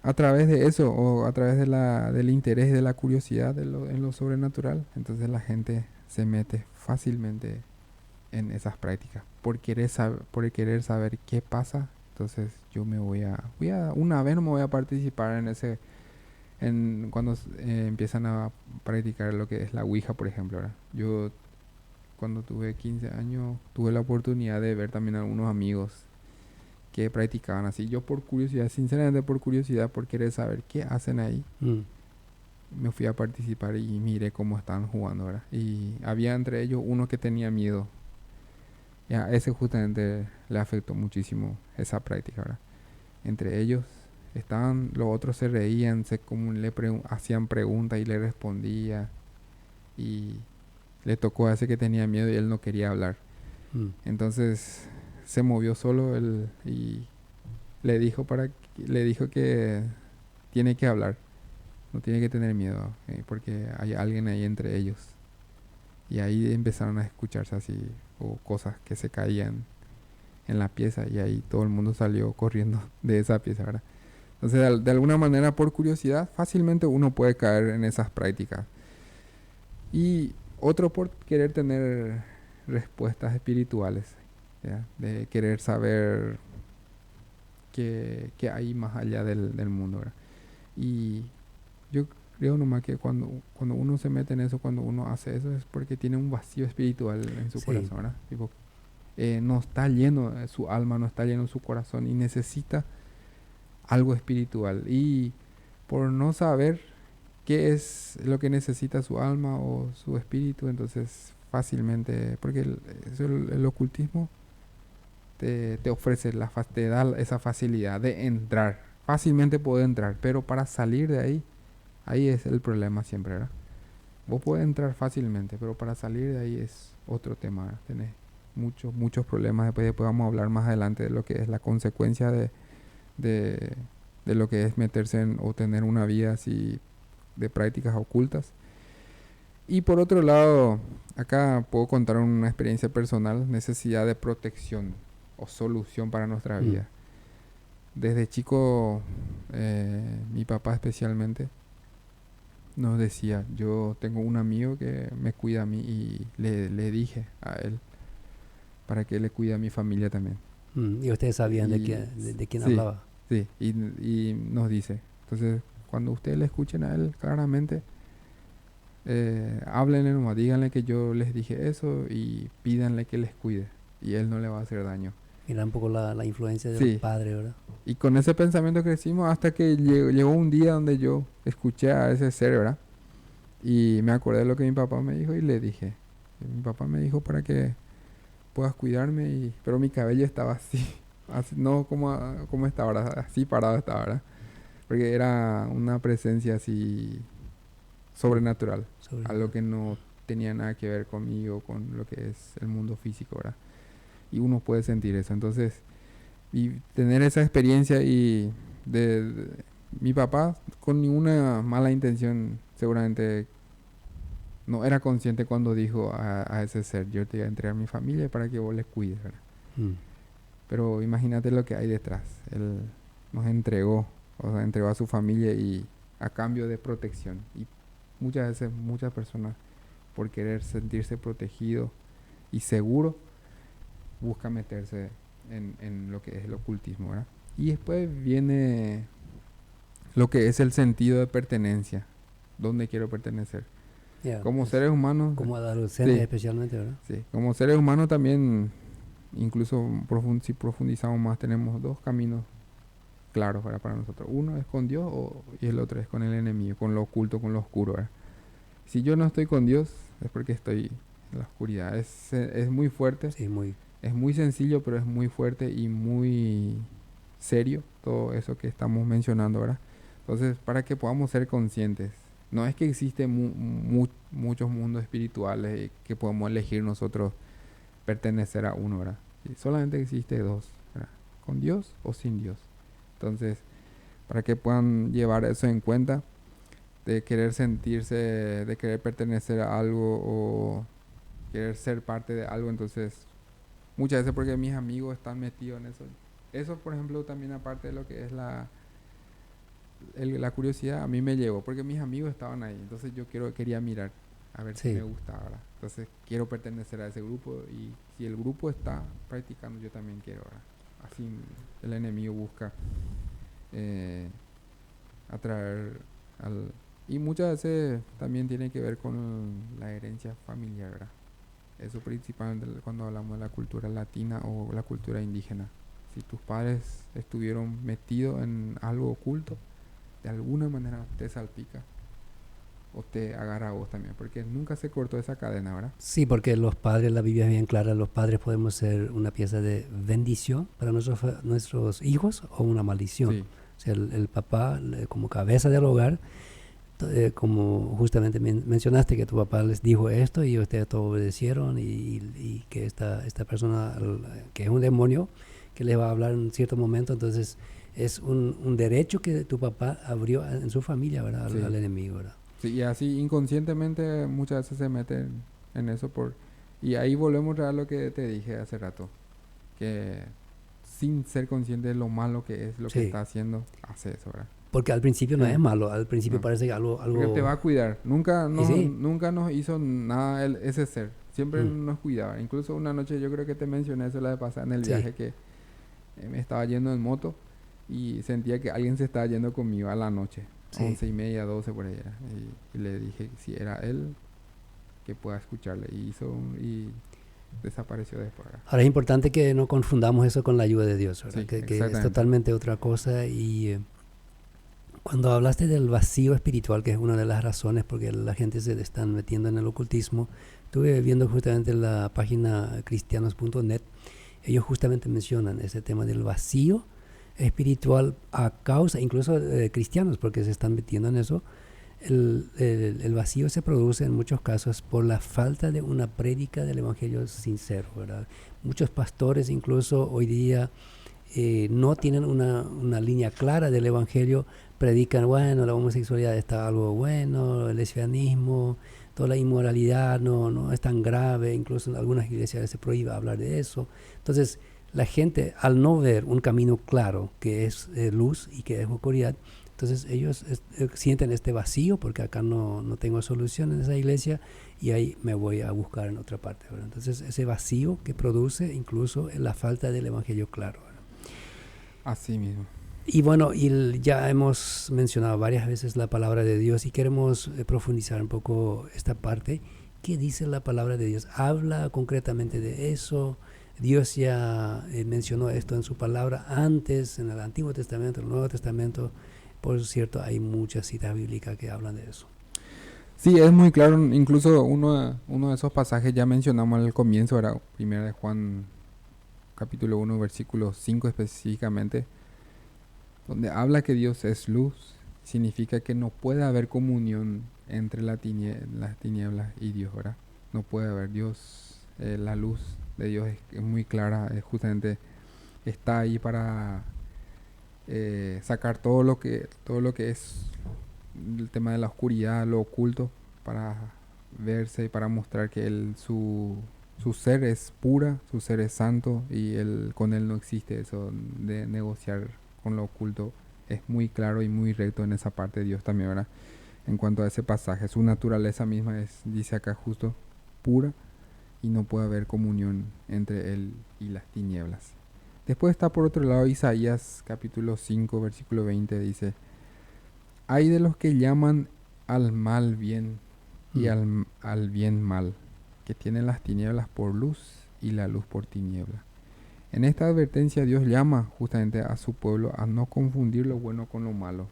a través de eso, o a través del interés, de la curiosidad en lo sobrenatural, entonces la gente se mete fácilmente en esas prácticas. Por querer saber qué pasa, entonces yo una vez no me voy a participar en ese, cuando empiezan a practicar lo que es la Ouija, por ejemplo, ¿verdad? Yo cuando tuve 15 años tuve la oportunidad de ver también a algunos amigos que practicaban así. Yo por curiosidad, sinceramente por curiosidad, por querer saber qué hacen ahí, me fui a participar y miré cómo estaban jugando, ¿verdad? Y había entre ellos uno que tenía miedo. Y a ese justamente le afectó muchísimo esa práctica, ¿verdad? entre ellos estaban, los otros se reían, hacían preguntas y le respondía, y le tocó a ese que tenía miedo y él no quería hablar. Entonces se movió solo él y le dijo que tiene que hablar, no tiene que tener miedo, porque hay alguien ahí entre ellos. Y ahí empezaron a escucharse así, o cosas que se caían en la pieza, y ahí todo el mundo salió corriendo de esa pieza, ¿verdad? Entonces, de alguna manera, por curiosidad, fácilmente uno puede caer en esas prácticas. Y otro por querer tener respuestas espirituales, ¿ya? De querer saber qué hay más allá del mundo, ¿verdad? Y yo creo nomás que cuando uno se mete en eso, cuando uno hace eso, es porque tiene un vacío espiritual en su corazón, ¿verdad? Tipo, no está lleno, su alma no está lleno su corazón y necesita algo espiritual. Y por no saber qué es lo que necesita su alma o su espíritu, entonces fácilmente, porque el ocultismo te ofrece, te da esa facilidad de entrar, fácilmente puede entrar, pero para salir de ahí, ahí es el problema siempre, ¿verdad? Vos podés entrar fácilmente, pero para salir de ahí es otro tema, ¿verdad? Tenés muchos problemas. Después vamos a hablar más adelante de lo que es la consecuencia de, de lo que es meterse en o tener una vida así de prácticas ocultas. Y por otro lado, acá puedo contar una experiencia personal, necesidad de protección o solución para nuestra vida. Desde chico, mi papá especialmente nos decía, yo tengo un amigo que me cuida a mí, y le dije a él para que le cuide a mi familia también. Y ustedes sabían Y de quién sí, hablaba. sí, y nos dice, entonces cuando ustedes le escuchen a él claramente, háblenle nomás, díganle que yo les dije eso y pídanle que les cuide y él no le va a hacer daño. Era un poco la influencia del Sí, padre, ¿verdad? y con ese pensamiento crecimos hasta que llegó un día donde yo escuché a ese ser, ¿verdad? Y me acordé de lo que mi papá me dijo y le dije. Mi papá me dijo para que puedas cuidarme, pero mi cabello estaba así, no como está ahora, así parado estaba, ¿verdad? Porque era una presencia así sobrenatural, algo que no tenía nada que ver conmigo, con lo que es el mundo físico, ¿verdad? Y uno puede sentir eso. Entonces, y tener esa experiencia y mi papá, con ninguna mala intención, seguramente no era consciente cuando dijo a ese ser, yo te voy a entregar a mi familia para que vos les cuides, ¿verdad? Pero imagínate lo que hay detrás. Él nos entregó, o sea, entregó a su familia y a cambio de protección. Y muchas veces, muchas personas, por querer sentirse protegido y seguro, buscan meterse en lo que es el ocultismo, ¿verdad? Y después viene lo que es el sentido de pertenencia. ¿Dónde quiero pertenecer? Como seres humanos, como adolescentes sí, especialmente, ¿verdad? sí, como seres humanos también, incluso si profundizamos más, tenemos dos caminos claros, ¿verdad? Para nosotros. Uno es con Dios y el otro es con el enemigo, con lo oculto, con lo oscuro, ¿verdad? Si yo no estoy con Dios, es porque estoy en la oscuridad. Es muy fuerte, Sí, es muy sencillo, pero es muy fuerte y muy serio todo eso que estamos mencionando, ¿verdad? Entonces, para que podamos ser conscientes, no es que existen muchos mundos espirituales que podemos elegir nosotros pertenecer a uno, ¿verdad? Sí, solamente existe dos, ¿verdad? Con Dios o sin Dios. Entonces, para que puedan llevar eso en cuenta, de querer sentirse, de querer pertenecer a algo o querer ser parte de algo, entonces muchas veces porque mis amigos están metidos en eso. Eso, por ejemplo, también aparte de lo que es la curiosidad, a mí me llevó porque mis amigos estaban ahí, entonces yo quería mirar a ver si me gustaba, ¿verdad? Entonces quiero pertenecer a ese grupo y si el grupo está practicando, yo también quiero, ¿verdad? Así el enemigo busca atraer al... Y muchas veces también tiene que ver con la herencia familiar, ¿verdad? Eso principalmente cuando hablamos de la cultura latina o la cultura indígena. Si tus padres estuvieron metidos en algo oculto, de alguna manera te salpica o te agarra a vos también, porque nunca se cortó esa cadena, ¿verdad? Sí, porque los padres, la Biblia es bien clara, los padres podemos ser una pieza de bendición para nuestros hijos o una maldición. Sí, O sea, el papá como cabeza del hogar, como justamente mencionaste que tu papá les dijo esto y ustedes todos obedecieron y que esta persona, que es un demonio, que les va a hablar en cierto momento, entonces es un derecho que tu papá abrió en su familia, ¿verdad? sí, Al enemigo, ¿verdad? sí, y así inconscientemente muchas veces se meten en eso y ahí volvemos a lo que te dije hace rato, que sin ser consciente de lo malo que es lo que Sí, está haciendo, hace eso, ¿verdad? porque al principio no es Eh, malo, al principio no. parece que Porque te va algo, a cuidar. y sí, Nunca nos hizo nada ese ser. Siempre mm, nos cuidaba. Incluso una noche yo creo que te mencioné eso la de pasada en el sí, viaje que me estaba yendo en moto y sentía que alguien se estaba yendo conmigo a la noche. sí. 11:30, 12 por ahí era. Y le dije si era él que pueda escucharle. Y desapareció después. ¿Verdad? Ahora es importante que no confundamos eso con la ayuda de Dios, ¿verdad? Sí, Que es exactamente. totalmente otra cosa y cuando hablaste del vacío espiritual, que es una de las razones por que la gente se está metiendo en el ocultismo, estuve viendo justamente la página cristianos.net, ellos justamente mencionan ese tema del vacío espiritual a causa, incluso cristianos, porque se están metiendo en eso. El vacío se produce en muchos casos por la falta de una prédica del evangelio sincero, ¿verdad? Muchos pastores incluso hoy día no tienen una línea clara del evangelio, predican, bueno, la homosexualidad está algo bueno, el lesbianismo, toda la inmoralidad no es tan grave, incluso en algunas iglesias se prohíbe hablar de eso. Entonces, la gente, al no ver un camino claro que es luz y que es oscuridad, entonces ellos sienten este vacío porque acá no tengo solución en esa iglesia y ahí me voy a buscar en otra parte, ¿verdad? Entonces ese vacío que produce incluso la falta del evangelio claro, ¿verdad? Así mismo. Y bueno, ya hemos mencionado varias veces la palabra de Dios y queremos profundizar un poco esta parte. ¿Qué dice la palabra de Dios? ¿Habla concretamente de eso? Dios ya mencionó esto en su palabra antes, en el Antiguo Testamento, en el Nuevo Testamento. Por cierto, hay muchas citas bíblicas que hablan de eso. Sí, es muy claro. Incluso uno de esos pasajes ya mencionamos al comienzo, era primera de Juan capítulo 1 versículo 5 específicamente, donde habla que Dios es luz, significa que no puede haber comunión entre las tinieblas y Dios, ¿verdad? No puede haber Dios, la luz de Dios es muy clara, justamente está ahí para sacar todo lo que es el tema de la oscuridad, lo oculto, para verse y para mostrar que su ser es pura, su ser es santo y con él no existe eso de negociar con lo oculto. Es muy claro y muy recto en esa parte de Dios también, ¿verdad? En cuanto a ese pasaje, su naturaleza misma es, dice acá justo, pura y no puede haber comunión entre él y las tinieblas. Después está por otro lado Isaías capítulo 5 versículo 20 dice, hay de los que llaman al mal bien y Mm. al bien mal, que tienen las tinieblas por luz y la luz por tiniebla. En esta advertencia Dios llama justamente a su pueblo a no confundir lo bueno con lo malo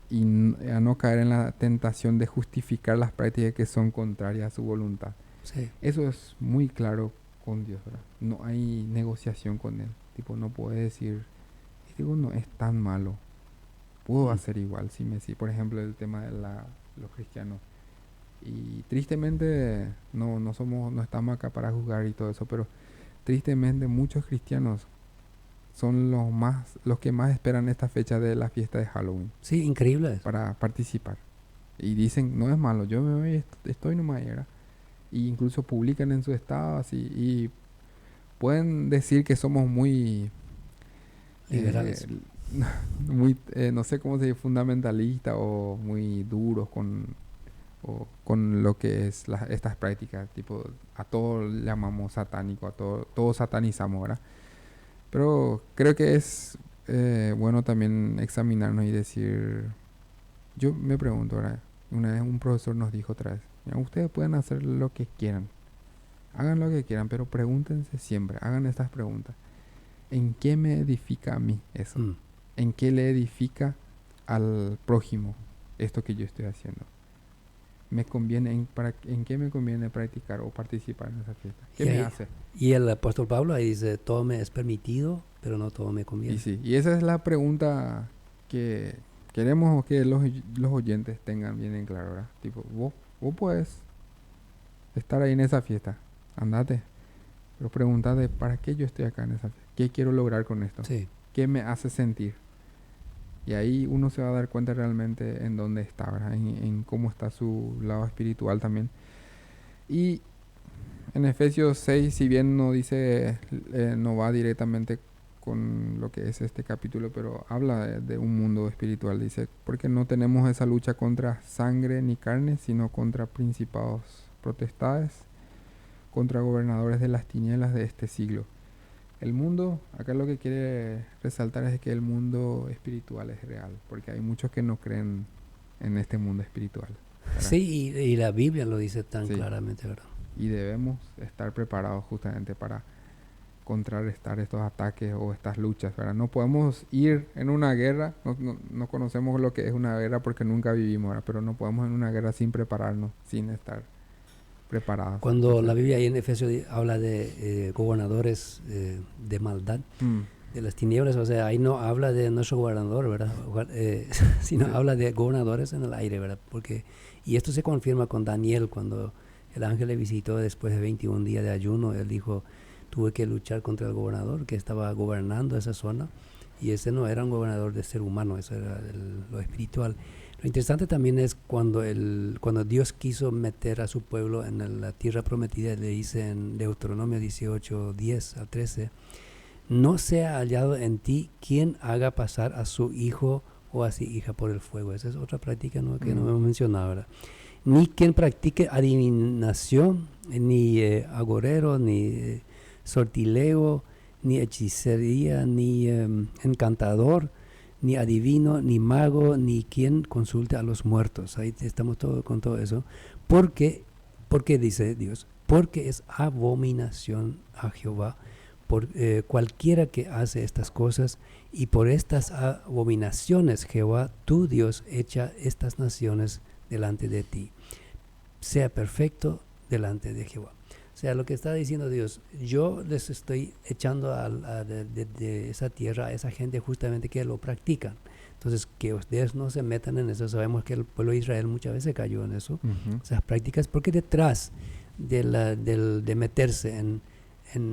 y a no caer en la tentación de justificar las prácticas que son contrarias a su voluntad. Sí. Eso es muy claro con Dios, ¿verdad? No hay negociación con Él. Tipo, no puede decir, digo, no es tan malo. Puedo Mm. hacer igual. Si por ejemplo, el tema de los cristianos. Y tristemente, no estamos acá para juzgar y todo eso, pero tristemente muchos cristianos son los que más esperan esta fecha de la fiesta de Halloween Sí, increíble eso. para participar. Y dicen, no es malo, yo me voy, estoy nomás, ¿verdad? Y incluso publican en su estado así y pueden decir que somos muy, Liberales. no sé cómo se dice, fundamentalistas o muy duros con lo que es estas prácticas, tipo, a todo le llamamos satánico, todo satanizamos, ¿verdad? Pero creo que es bueno también examinarnos y decir, yo me pregunto, ¿verdad? Una vez un profesor nos dijo otra vez, "Mira, ustedes pueden hacer lo que quieran, hagan lo que quieran, pero pregúntense siempre, hagan estas preguntas. ¿En qué me edifica a mí eso? ¿En qué le edifica al prójimo esto que yo estoy haciendo? me conviene, en qué me conviene practicar o participar en esa fiesta. ¿Qué Y me ahí- hace? Y el apóstol Pablo ahí dice, todo me es permitido, pero no todo me Y conviene. sí, y esa es la pregunta que queremos que los oyentes tengan bien en claro, ¿verdad? Tipo, vos puedes estar ahí en esa fiesta, andate, pero pregúntate, ¿para qué yo estoy acá en esa fiesta? ¿Qué quiero lograr con esto? Sí. ¿Qué me hace sentir? Y ahí uno se va a dar cuenta realmente en dónde está, ¿verdad? En cómo está su lado espiritual también. Y en Efesios 6, si bien no dice, no va directamente con lo que es este capítulo, pero habla de un mundo espiritual. Dice, porque no tenemos esa lucha contra sangre ni carne, sino contra principados, potestades, contra gobernadores de las tinieblas de este siglo. El mundo, acá lo que quiere resaltar es que el mundo espiritual es real, porque hay muchos que no creen en este mundo espiritual, ¿verdad? Sí, y la Biblia lo dice tan Sí. claramente, ¿verdad? Y debemos estar preparados justamente para contrarrestar estos ataques o estas luchas, ¿verdad? No podemos ir en una guerra, no conocemos lo que es una guerra porque nunca vivimos, ¿verdad? Pero no podemos en una guerra sin prepararnos, sin estar preparados. Cuando Entonces, la Biblia ahí en Efesios habla de gobernadores de maldad, de las tinieblas, o sea, ahí no habla de nuestro gobernador, ¿verdad? Sino Sí. habla de gobernadores en el aire, ¿verdad? Y esto se confirma con Daniel, cuando el ángel le visitó después de 21 días de ayuno, él dijo, tuve que luchar contra el gobernador que estaba gobernando esa zona, y ese no era un gobernador de ser humano, eso era lo espiritual. Lo interesante también es cuando Dios quiso meter a su pueblo en la tierra prometida, le dice en Deuteronomio 18, 10 al 13, no sea hallado en ti quien haga pasar a su hijo o a su hija por el fuego. Esa es otra práctica, ¿no?, que no hemos mencionado, ¿verdad? Ni quien practique adivinación, ni agorero, ni sortilego, ni hechicería, ni encantador, ni adivino, ni mago, ni quien consulte a los muertos. Ahí estamos con todo eso. Porque dice Dios, porque es abominación a Jehová por cualquiera que hace estas cosas, y por estas abominaciones Jehová tu Dios echa estas naciones delante de ti. Sea perfecto delante de Jehová. O sea, lo que está diciendo Dios, yo les estoy echando de esa tierra a esa gente justamente que lo practican. Entonces, que ustedes no se metan en eso. Sabemos que el pueblo de Israel muchas veces cayó en eso, esas prácticas, porque detrás de meterse en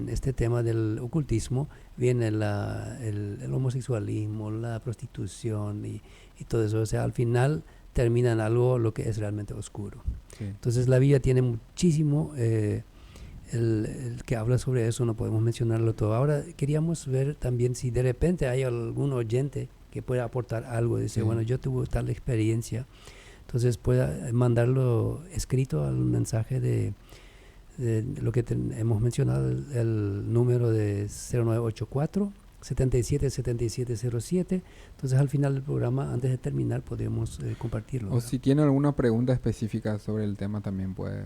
este tema del ocultismo viene el homosexualismo, la prostitución y todo eso. O sea, al final termina en algo lo que es realmente oscuro. Sí. Entonces la Biblia tiene muchísimo el que habla sobre eso, no podemos mencionarlo todo. Ahora queríamos ver también si de repente hay algún oyente que pueda aportar algo, dice, Sí. bueno, yo tuve tal experiencia, entonces pueda mandarlo escrito al mensaje de lo que hemos mencionado, el número de 0984 777707. Entonces al final del programa, antes de terminar, podemos compartirlo, O ¿verdad? si tiene alguna pregunta específica sobre el tema también puede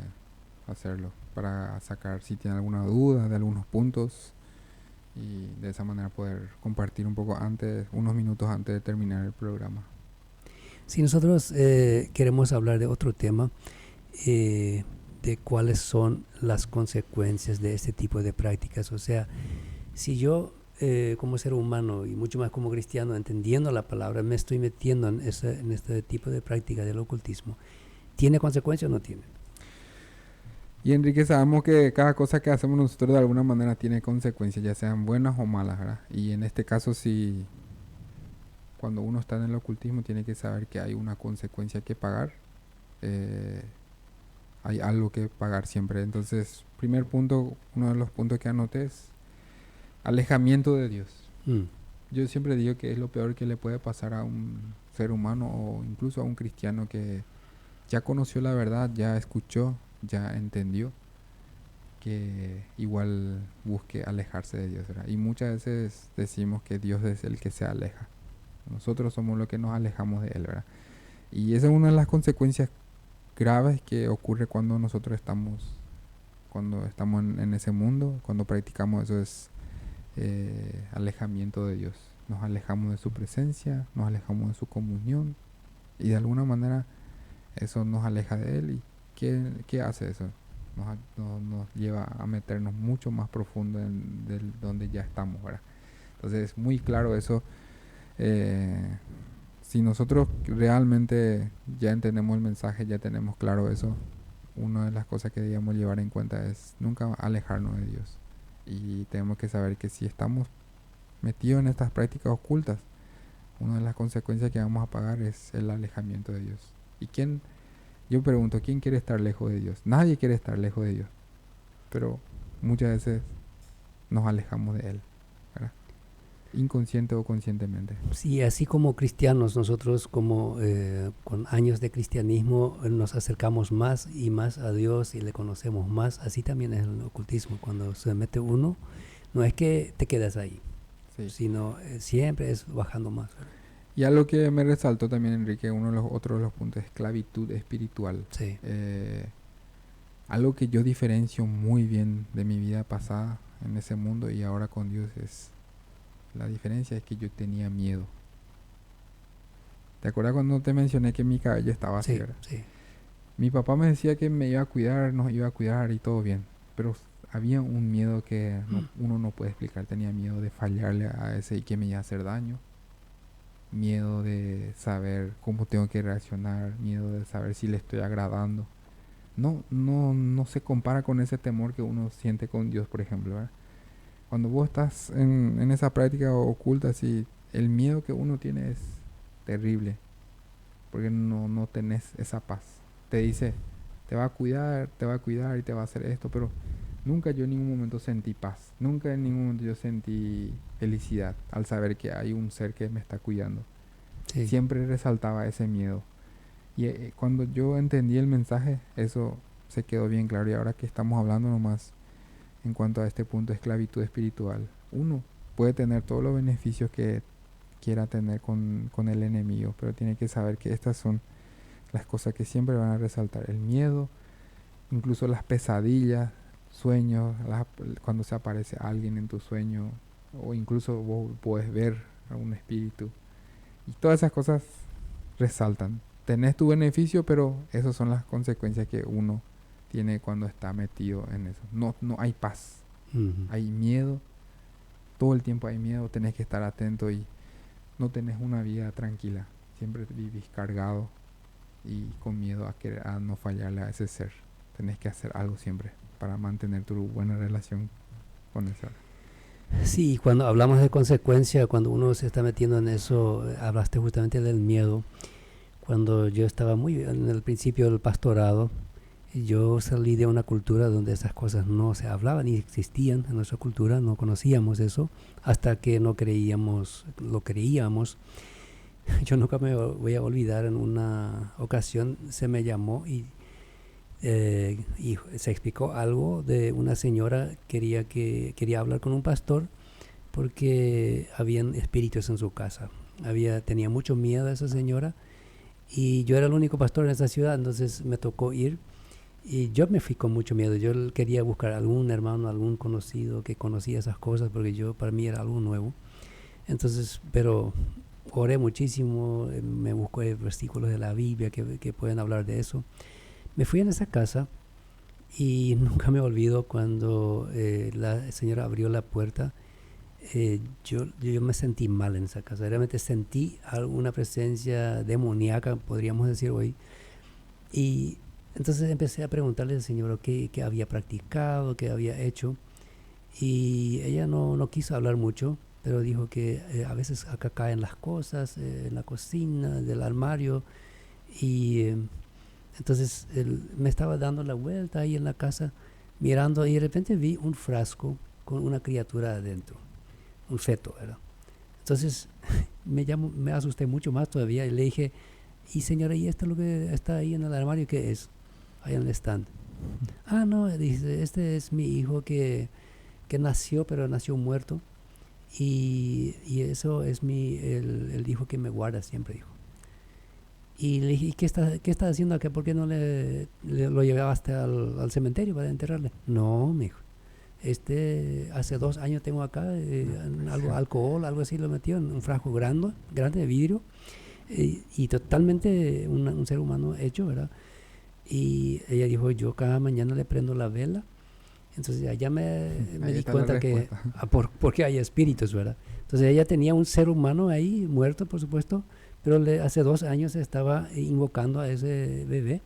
hacerlo para sacar si tiene alguna duda de algunos puntos y de esa manera poder compartir un poco antes, unos minutos antes de terminar el programa. Si nosotros queremos hablar de otro tema, de cuáles son las consecuencias de este tipo de prácticas, o sea, si yo como ser humano y mucho más como cristiano, entendiendo la palabra, me estoy metiendo en este tipo de práctica del ocultismo, ¿tiene consecuencias o no tiene? Y Enrique, sabemos que cada cosa que hacemos nosotros de alguna manera tiene consecuencias, ya sean buenas o malas, ¿verdad? Y en este caso, si cuando uno está en el ocultismo tiene que saber que hay una consecuencia que pagar, hay algo que pagar siempre. Entonces, primer punto, uno de los puntos que anoté es alejamiento de Dios. Yo siempre digo que es lo peor que le puede pasar a un ser humano o incluso a un cristiano que ya conoció la verdad, ya escuchó, ya entendió, que igual busque alejarse de Dios, ¿verdad? Y muchas veces decimos que Dios es el que se aleja. Nosotros somos los que nos alejamos de Él, ¿verdad? Y esa es una de las consecuencias graves que ocurre cuando nosotros estamos en ese mundo, cuando practicamos eso, es alejamiento de Dios. Nos alejamos de su presencia, nos alejamos de su comunión y de alguna manera eso nos aleja de Él. ¿Y qué hace eso? Nos lleva a meternos mucho más profundo donde ya estamos, ¿verdad? Entonces es muy claro eso. Si nosotros realmente ya entendemos el mensaje, ya tenemos claro eso, una de las cosas que debemos llevar en cuenta es nunca alejarnos de Dios. Y tenemos que saber que si estamos metidos en estas prácticas ocultas, una de las consecuencias que vamos a pagar es el alejamiento de Dios. Yo pregunto, ¿quién quiere estar lejos de Dios? Nadie quiere estar lejos de Dios, pero muchas veces nos alejamos de Él, ¿verdad? Inconsciente o conscientemente. Sí, así como cristianos, nosotros como con años de cristianismo nos acercamos más y más a Dios y le conocemos más, así también es el ocultismo. Cuando se mete uno, no es que te quedas ahí, Sí. sino siempre es bajando más, ¿verdad? Y algo que me resaltó también, Enrique, otro de los puntos, esclavitud espiritual. Sí. Algo que yo diferencio muy bien de mi vida pasada en ese mundo y ahora con Dios es... La diferencia es que yo tenía miedo. ¿Te acuerdas cuando te mencioné que mi cabello estaba así, Sí, verdad? sí. Mi papá me decía que me iba a cuidar, nos iba a cuidar y todo bien. Pero había un miedo que uno no puede explicar. Tenía miedo de fallarle a ese y que me iba a hacer daño. Miedo de saber cómo tengo que reaccionar. Miedo de saber si le estoy agradando. No se compara con ese temor que uno siente con Dios, por ejemplo, ¿verdad? Cuando vos estás en esa práctica oculta, así, el miedo que uno tiene es terrible, porque no tenés esa paz. Te dice, te va a cuidar y te va a hacer esto, pero nunca yo en ningún momento sentí paz. Nunca en ningún momento yo sentí felicidad al saber que hay un ser que me está cuidando. Sí. Siempre resaltaba ese miedo. Y cuando yo entendí el mensaje, eso se quedó bien claro. Y ahora que estamos hablando nomás en cuanto a este punto de esclavitud espiritual, uno puede tener todos los beneficios que quiera tener con el enemigo, pero tiene que saber que estas son las cosas que siempre van a resaltar: el miedo, incluso las pesadillas, sueños, cuando se aparece alguien en tu sueño, o incluso vos puedes ver a un espíritu, y todas esas cosas resaltan. Tenés tu beneficio, pero esas son las consecuencias que uno tiene cuando está metido en eso. No hay paz, hay miedo, todo el tiempo hay miedo, tenés que estar atento y no tenés una vida tranquila, siempre vivís cargado y con miedo a no fallarle a ese ser. Tenés que hacer algo siempre para mantener tu buena relación con ese. Sí, cuando hablamos de consecuencia, cuando uno se está metiendo en eso, hablaste justamente del miedo. Cuando yo estaba muy en el principio del pastorado, yo salí de una cultura donde esas cosas no se hablaban ni existían en nuestra cultura, no conocíamos eso, hasta que no creíamos, lo creíamos. Yo nunca me voy a olvidar, en una ocasión se me llamó y se explicó algo de una señora quería hablar con un pastor porque habían espíritus en su casa. Tenía mucho miedo a esa señora y yo era el único pastor en esa ciudad, entonces me tocó ir. Y yo me fui con mucho miedo. Yo quería buscar algún hermano, algún conocido que conocía esas cosas, porque para mí era algo nuevo. Entonces, pero oré muchísimo, me busqué versículos de la Biblia que pueden hablar de eso. Me fui en esa casa y nunca me olvido cuando la señora abrió la puerta. Yo me sentí mal en esa casa. Realmente sentí alguna presencia demoníaca, podríamos decir hoy. Y entonces empecé a preguntarle al Señor qué había practicado, qué había hecho. Y ella no quiso hablar mucho, pero dijo que a veces acá caen las cosas, en la cocina, del armario. Y entonces me estaba dando la vuelta ahí en la casa, mirando, y de repente vi un frasco con una criatura adentro, un feto, ¿verdad? Entonces me asusté mucho más todavía y le dije, y señora, ¿y esto es lo que está ahí en el armario? ¿Qué es? Ahí en el stand. Ah, no, dice, este es mi hijo que nació, pero nació muerto. Y eso es el hijo que me guarda siempre, dijo. Y le dije, ¿qué está haciendo acá? ¿Por qué no lo llevaba hasta al cementerio para enterrarle? No, me dijo. Hace 2 años tengo acá alcohol, algo así, lo metió en un frasco grande de vidrio. y totalmente un ser humano hecho, ¿verdad? Y ella dijo, yo cada mañana le prendo la vela. Entonces ya me Ahí di está la cuenta que, respuesta. porque hay espíritus, ¿verdad? Entonces ella tenía un ser humano ahí, muerto por supuesto, pero hace 2 años estaba invocando a ese bebé.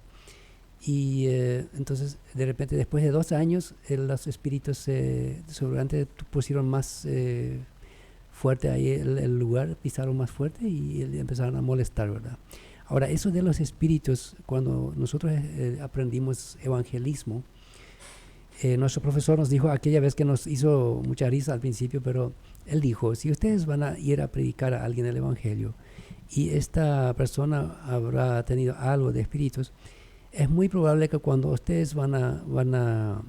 Y entonces de repente después de 2 años los espíritus seguramente pusieron más fuerte ahí el lugar, pisaron más fuerte y empezaron a molestar, ¿verdad? Ahora, eso de los espíritus, cuando nosotros aprendimos evangelismo, nuestro profesor nos dijo aquella vez que nos hizo mucha risa al principio, pero él dijo, si ustedes van a ir a predicar a alguien el evangelio y esta persona habrá tenido algo de espíritus, es muy probable que cuando ustedes van a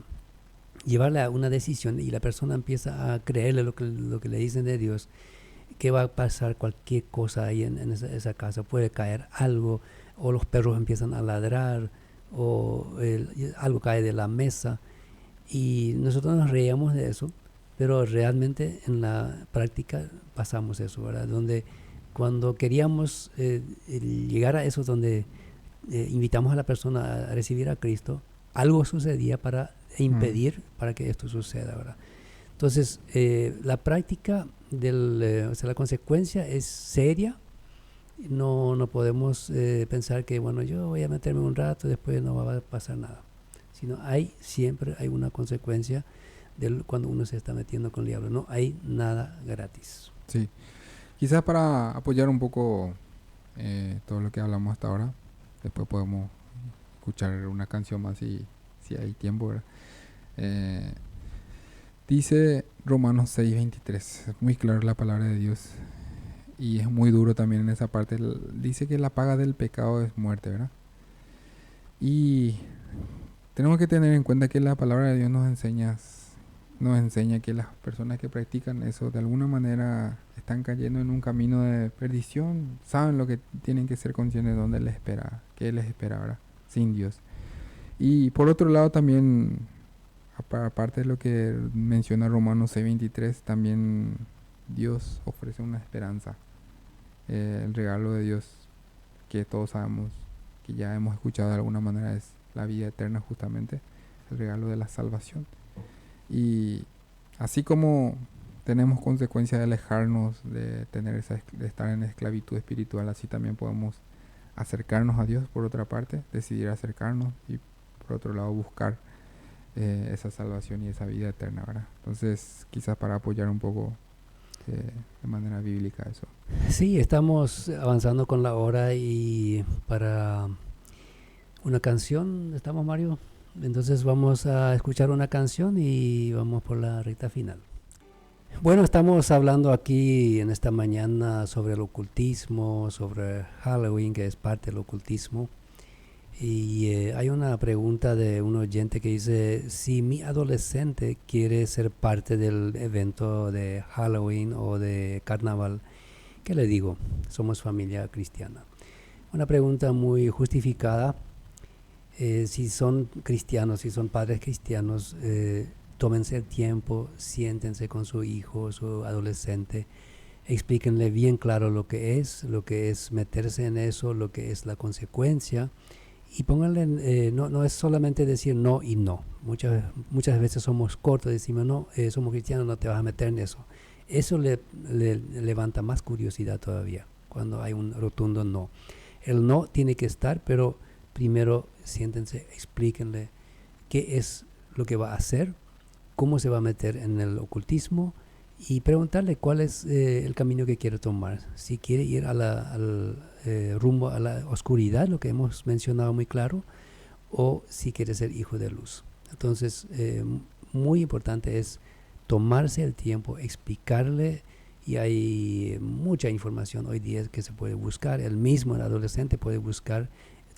llevarle a una decisión y la persona empieza a creerle lo que le dicen de Dios, que va a pasar cualquier cosa ahí en esa casa, puede caer algo, o los perros empiezan a ladrar, o algo cae de la mesa, y nosotros nos reíamos de eso, pero realmente en la práctica pasamos eso, ¿verdad? Donde cuando queríamos llegar a eso, donde invitamos a la persona a recibir a Cristo, algo sucedía para impedir para que esto suceda, ¿verdad? Entonces, la práctica o sea, la consecuencia es seria. No podemos pensar que, bueno, yo voy a meterme un rato, después no va a pasar nada. Sino siempre hay una consecuencia cuando uno se está metiendo con el diablo. No hay nada gratis. Sí. Quizás para apoyar un poco todo lo que hablamos hasta ahora, después podemos escuchar una canción más si hay tiempo, ¿verdad? Dice Romanos 6:23, es muy claro la palabra de Dios y es muy duro también en esa parte. Dice que la paga del pecado es muerte, ¿verdad? Y tenemos que tener en cuenta que la palabra de Dios nos enseña que las personas que practican eso de alguna manera están cayendo en un camino de perdición, saben lo que tienen que ser conscientes de dónde les espera, qué les espera, ¿verdad? Sin Dios. Y por otro lado también, aparte de lo que menciona Romanos 6:23, también Dios ofrece una esperanza, el regalo de Dios que todos sabemos, que ya hemos escuchado de alguna manera, es la vida eterna, justamente el regalo de la salvación. Y así como tenemos consecuencia de alejarnos, de estar en esclavitud espiritual, así también podemos acercarnos a Dios por otra parte, decidir acercarnos y por otro lado buscar esa salvación y esa vida eterna, ¿verdad? Entonces, quizás para apoyar un poco de manera bíblica eso. Sí, estamos avanzando con la hora y para una canción, ¿estamos, Mario? Entonces vamos a escuchar una canción y vamos por la recta final. Bueno, estamos hablando aquí en esta mañana sobre el ocultismo, sobre Halloween, que es parte del ocultismo. Y hay una pregunta de un oyente que dice, si mi adolescente quiere ser parte del evento de Halloween o de carnaval, ¿qué le digo? Somos familia cristiana. Una pregunta muy justificada. Si son cristianos, si son padres cristianos, tómense el tiempo, siéntense con su hijo, su adolescente, explíquenle bien claro lo que es meterse en eso, lo que es la consecuencia, y pónganle, no es solamente decir no y no. Muchas veces somos cortos, decimos no, somos cristianos, no te vas a meter en eso. Eso le levanta más curiosidad todavía, cuando hay un rotundo no. El no tiene que estar, pero primero siéntense, explíquenle qué es lo que va a hacer, cómo se va a meter en el ocultismo y preguntarle cuál es el camino que quiere tomar. Si quiere ir al rumbo a la oscuridad, lo que hemos mencionado muy claro, o si quiere ser hijo de luz. Entonces, muy importante es tomarse el tiempo, explicarle, y hay mucha información hoy día que se puede buscar. El mismo el adolescente puede buscar.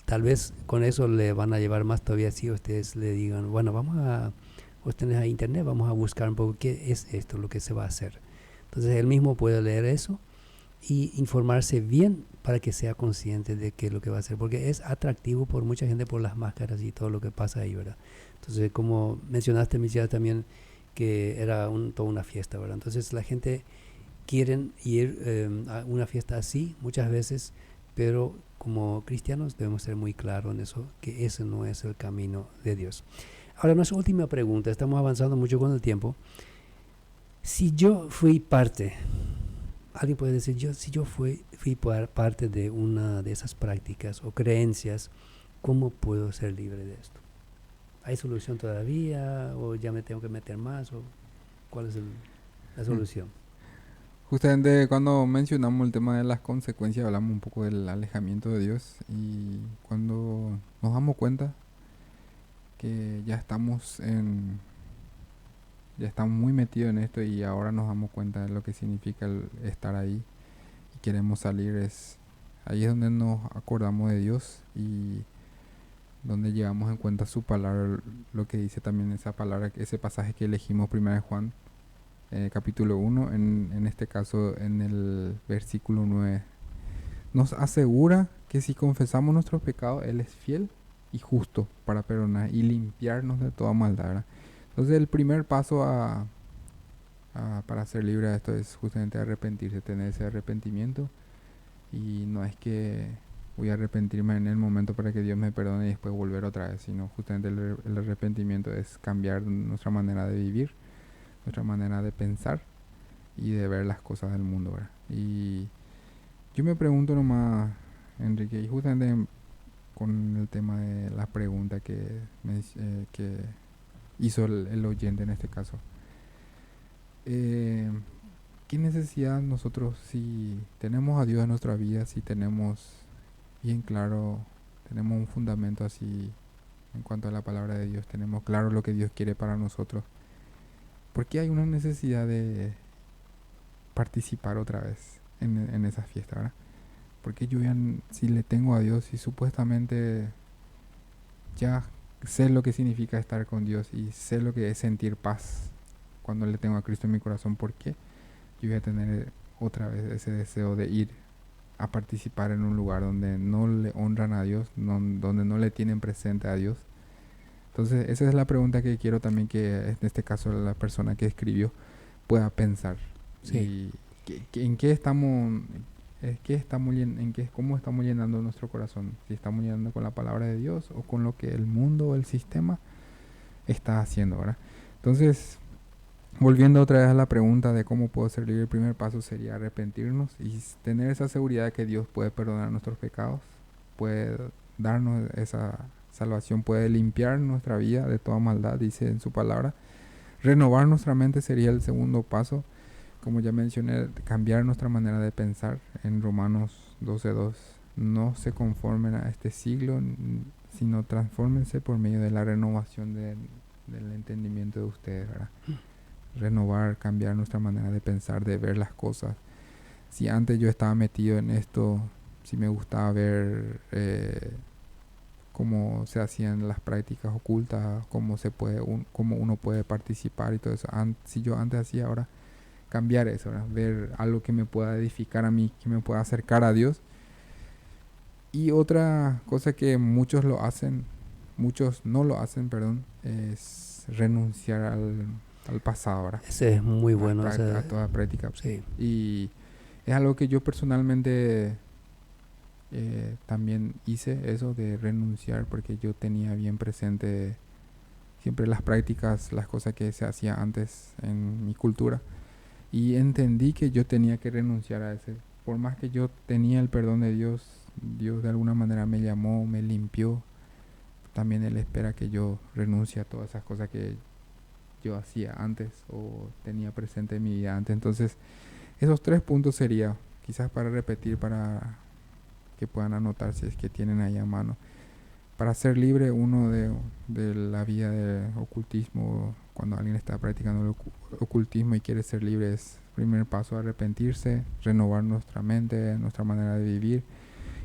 Tal vez con eso le van a llevar más todavía si ustedes le digan, bueno, ustedes a internet, vamos a buscar un poco qué es esto, lo que se va a hacer. Entonces él mismo puede leer eso y informarse bien para que sea consciente de qué es lo que va a hacer, porque es atractivo por mucha gente por las máscaras y todo lo que pasa ahí, ¿verdad? Entonces, como mencionaste, Michelle, también que era toda una fiesta, ¿verdad? Entonces la gente quiere ir a una fiesta así muchas veces pero como cristianos debemos ser muy claros en eso, que ese no es el camino de Dios. Ahora, nuestra última pregunta, estamos avanzando mucho con el tiempo. Si yo fui parte, alguien puede decir, si yo fui parte de una de esas prácticas o creencias, ¿cómo puedo ser libre de esto? ¿Hay solución todavía o ya me tengo que meter más? ¿O cuál es la solución? Justamente cuando mencionamos el tema de las consecuencias, hablamos un poco del alejamiento de Dios y cuando nos damos cuenta que ya estamos muy metidos en esto y ahora nos damos cuenta de lo que significa el estar ahí y queremos salir, ahí es donde nos acordamos de Dios y donde llevamos en cuenta su palabra, lo que dice también esa palabra, ese pasaje que elegimos primero de Juan, capítulo 1, en este caso en el versículo 9. Nos asegura que si confesamos nuestros pecados, Él es fiel y justo para perdonar y limpiarnos de toda maldad, ¿verdad? Entonces el primer paso para ser libre de esto es justamente arrepentirse, tener ese arrepentimiento. Y no es que voy a arrepentirme en el momento para que Dios me perdone y después volver otra vez, sino justamente el arrepentimiento es cambiar nuestra manera de vivir, nuestra manera de pensar y de ver las cosas del mundo, ¿verdad? Y yo me pregunto nomás, Enrique, y justamente con el tema de la pregunta que hizo el oyente en este caso, eh, ¿qué necesidad nosotros, si tenemos a Dios en nuestra vida, si tenemos bien claro, tenemos un fundamento así en cuanto a la palabra de Dios, tenemos claro lo que Dios quiere para nosotros, ¿por qué hay una necesidad de participar otra vez en esa fiesta, ¿verdad? Porque yo ya, si le tengo a Dios y supuestamente ya sé lo que significa estar con Dios y sé lo que es sentir paz cuando le tengo a Cristo en mi corazón, ¿por qué yo voy a tener otra vez ese deseo de ir a participar en un lugar donde no le honran a Dios, donde no le tienen presente a Dios? Entonces esa es la pregunta que quiero también que en este caso la persona que escribió pueda pensar. Sí. Y en qué estamos, cómo estamos llenando nuestro corazón. Si estamos llenando con la palabra de Dios o con lo que el mundo o el sistema está haciendo, ¿verdad? Entonces, volviendo otra vez a la pregunta de cómo puedo ser libre, el primer paso sería arrepentirnos y tener esa seguridad de que Dios puede perdonar nuestros pecados, puede darnos esa salvación, puede limpiar nuestra vida de toda maldad, dice en su palabra. Renovar nuestra mente sería el segundo paso. Como ya mencioné, cambiar nuestra manera de pensar en Romanos 12:2. No se conformen a este siglo, sino transfórmense por medio de la renovación del entendimiento de ustedes, ¿verdad? Renovar, cambiar nuestra manera de pensar, de ver las cosas. Si antes yo estaba metido en esto, si me gustaba ver cómo se hacían las prácticas ocultas, cómo uno puede participar y todo eso. Si yo antes hacía, ahora cambiar eso, ¿verdad? Ver algo que me pueda edificar a mí, que me pueda acercar a Dios. Y otra cosa que muchos no lo hacen, perdón, es renunciar al pasado, ¿verdad? Ese es muy bueno. A toda práctica. Sí. Y es algo que yo personalmente también hice, eso de renunciar, porque yo tenía bien presente siempre las prácticas, las cosas que se hacía antes en mi cultura. Y entendí que yo tenía que renunciar a ese. Por más que yo tenía el perdón de Dios, Dios de alguna manera me llamó, me limpió. También Él espera que yo renuncie a todas esas cosas que yo hacía antes o tenía presente en mi vida antes. Entonces, esos 3 puntos sería, quizás para repetir, para que puedan anotar si es que tienen ahí a mano. Para ser libre uno de la vida de ocultismo, cuando alguien está practicando el ocultismo y quiere ser libre, es primer paso arrepentirse, renovar nuestra mente, nuestra manera de vivir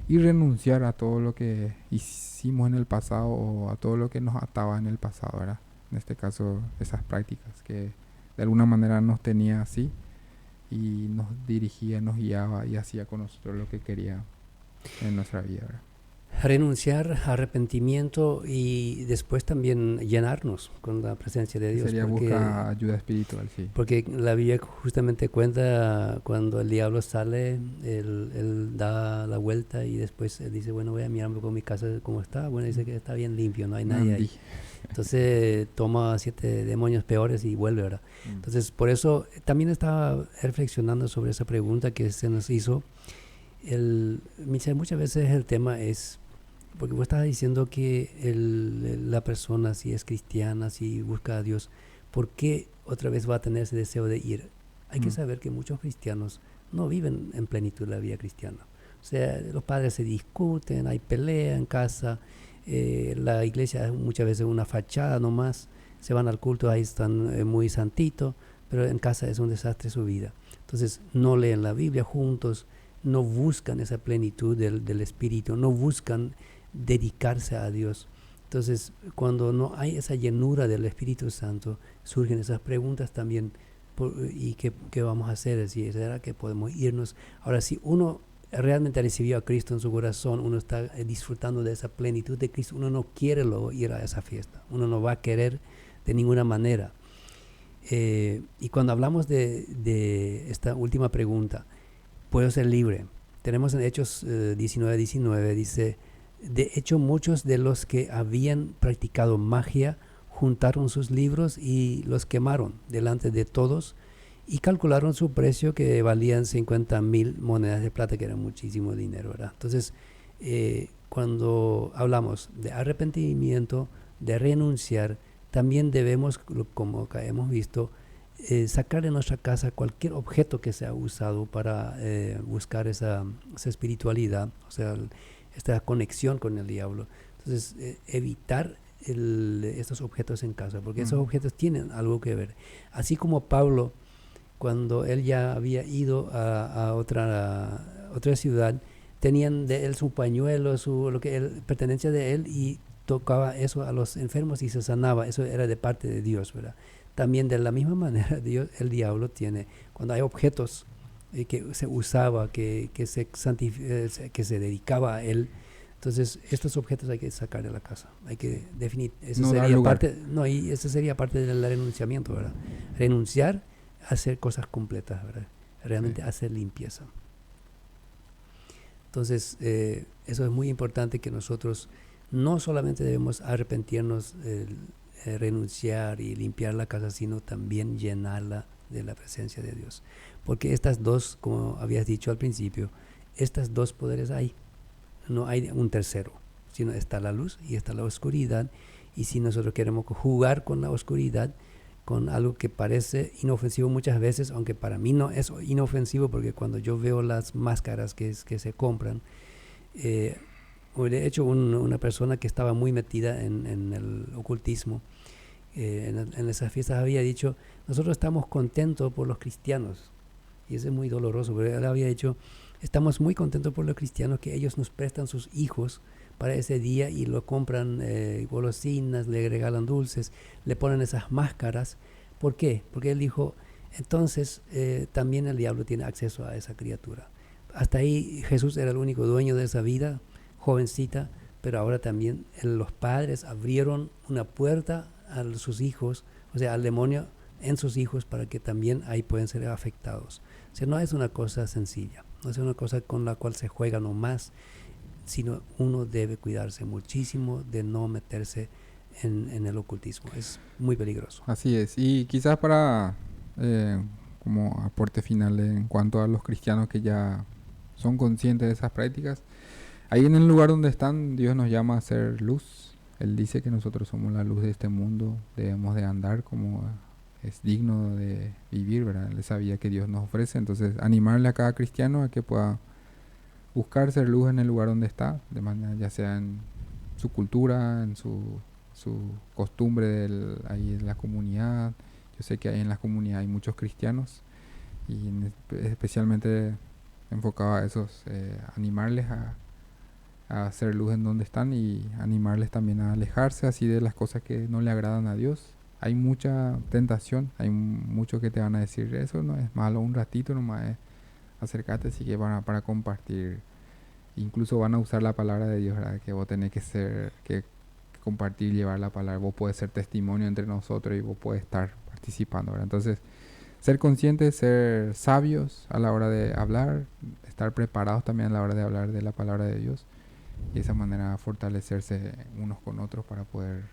y renunciar a todo lo que hicimos en el pasado o a todo lo que nos ataba en el pasado, ¿verdad? En este caso, esas prácticas que de alguna manera nos tenía así y nos dirigía, nos guiaba y hacía con nosotros lo que quería en nuestra vida, ¿verdad? renunciar, arrepentimiento y después también llenarnos con la presencia de Dios. Sería buscar ayuda espiritual, sí. Porque la Biblia justamente cuenta cuando el diablo sale, él da la vuelta y después él dice, bueno, voy a mirarme con mi casa cómo está. Bueno, dice que está bien limpio, no hay nadie ahí. Entonces toma 7 demonios peores y vuelve, ¿verdad? Entonces por eso también estaba reflexionando sobre esa pregunta que se nos hizo. Muchas veces el tema es, porque vos estabas diciendo que la persona, si es cristiana, si busca a Dios, ¿por qué otra vez va a tener ese deseo de ir? Hay que saber que muchos cristianos no viven en plenitud la vida cristiana. O sea, los padres se discuten, hay pelea en casa, la iglesia es muchas veces una fachada nomás, se van al culto, ahí están muy santitos, pero en casa es un desastre su vida. Entonces no leen la Biblia juntos, no buscan esa plenitud del Espíritu, no buscan dedicarse a Dios. Entonces, cuando no hay esa llenura del Espíritu Santo, surgen esas preguntas también, ¿y qué vamos a hacer? ¿Será que podemos irnos? Ahora, si uno realmente recibió a Cristo en su corazón, uno está disfrutando de esa plenitud de Cristo, uno no quiere luego ir a esa fiesta, uno no va a querer de ninguna manera. Y cuando hablamos de esta última pregunta, ¿puedo ser libre? Tenemos en Hechos 19:19, dice, de hecho muchos de los que habían practicado magia juntaron sus libros y los quemaron delante de todos y calcularon su precio, que valían 50,000 monedas de plata, que era muchísimo dinero, ¿verdad? Entonces, cuando hablamos de arrepentimiento, de renunciar, también debemos, como acá hemos visto, sacar de nuestra casa cualquier objeto que sea usado para buscar esa espiritualidad, o sea, esta conexión con el diablo. Entonces, evitar estos objetos en casa, porque esos objetos tienen algo que ver. Así como Pablo, cuando él ya había ido a otra ciudad, tenían de él su pañuelo, lo que pertenencia de él, y tocaba eso a los enfermos y se sanaba. Eso era de parte de Dios, ¿verdad? También de la misma manera el diablo tiene, cuando hay objetos que se usaba, que se dedicaba a él, entonces estos objetos hay que sacar de la casa, hay que definir, esa sería parte del renunciamiento, ¿verdad? Renunciar a hacer cosas completas, ¿verdad? Realmente hacer limpieza. Entonces eso es muy importante, que nosotros no solamente debemos arrepentirnos, renunciar y limpiar la casa, sino también llenarla de la presencia de Dios. Porque estas dos, como habías dicho al principio, estas dos poderes hay. No hay un tercero, sino está la luz y está la oscuridad. Y si nosotros queremos jugar con la oscuridad, con algo que parece inofensivo muchas veces, aunque para mí no es inofensivo, porque cuando yo veo las máscaras que se compran, de hecho una persona que estaba muy metida en el ocultismo, en esas fiestas, había dicho, nosotros estamos contentos por los cristianos, y eso es muy doloroso, pero él había dicho, estamos muy contentos por los cristianos, que ellos nos prestan sus hijos para ese día y lo compran golosinas, le regalan dulces, le ponen esas máscaras. ¿Por qué? Porque él dijo, entonces también el diablo tiene acceso a esa criatura. Hasta ahí Jesús era el único dueño de esa vida, jovencita, pero ahora también los padres abrieron una puerta a sus hijos, o sea, al demonio en sus hijos, para que también ahí pueden ser afectados. O sea, no es una cosa sencilla, no es una cosa con la cual se juega nomás, sino uno debe cuidarse muchísimo de no meterse en el ocultismo. Es muy peligroso. Así es. Y quizás para, como aporte final en cuanto a los cristianos que ya son conscientes de esas prácticas, ahí en el lugar donde están, Dios nos llama a ser luz. Él dice que nosotros somos la luz de este mundo, debemos de andar como es digno de vivir, ¿verdad? Esa vida que Dios nos ofrece. Entonces, animarle a cada cristiano a que pueda buscar ser luz en el lugar donde está, de manera ya sea en su cultura, en su costumbre ahí en la comunidad. Yo sé que ahí en la comunidad hay muchos cristianos y especialmente enfocado a esos, animarles a hacer luz en donde están y animarles también a alejarse así de las cosas que no le agradan a Dios. Hay mucha tentación, hay muchos que te van a decir, eso no es malo, un ratito nomás, acércate, así que para compartir incluso van a usar la palabra de Dios, ¿verdad? Que vos tenés que compartir, llevar la palabra. Vos podés ser testimonio entre nosotros y vos podés estar participando, ¿verdad? Entonces, ser conscientes, ser sabios a la hora de hablar, estar preparados también a la hora de hablar de la palabra de Dios, y de esa manera fortalecerse unos con otros para poder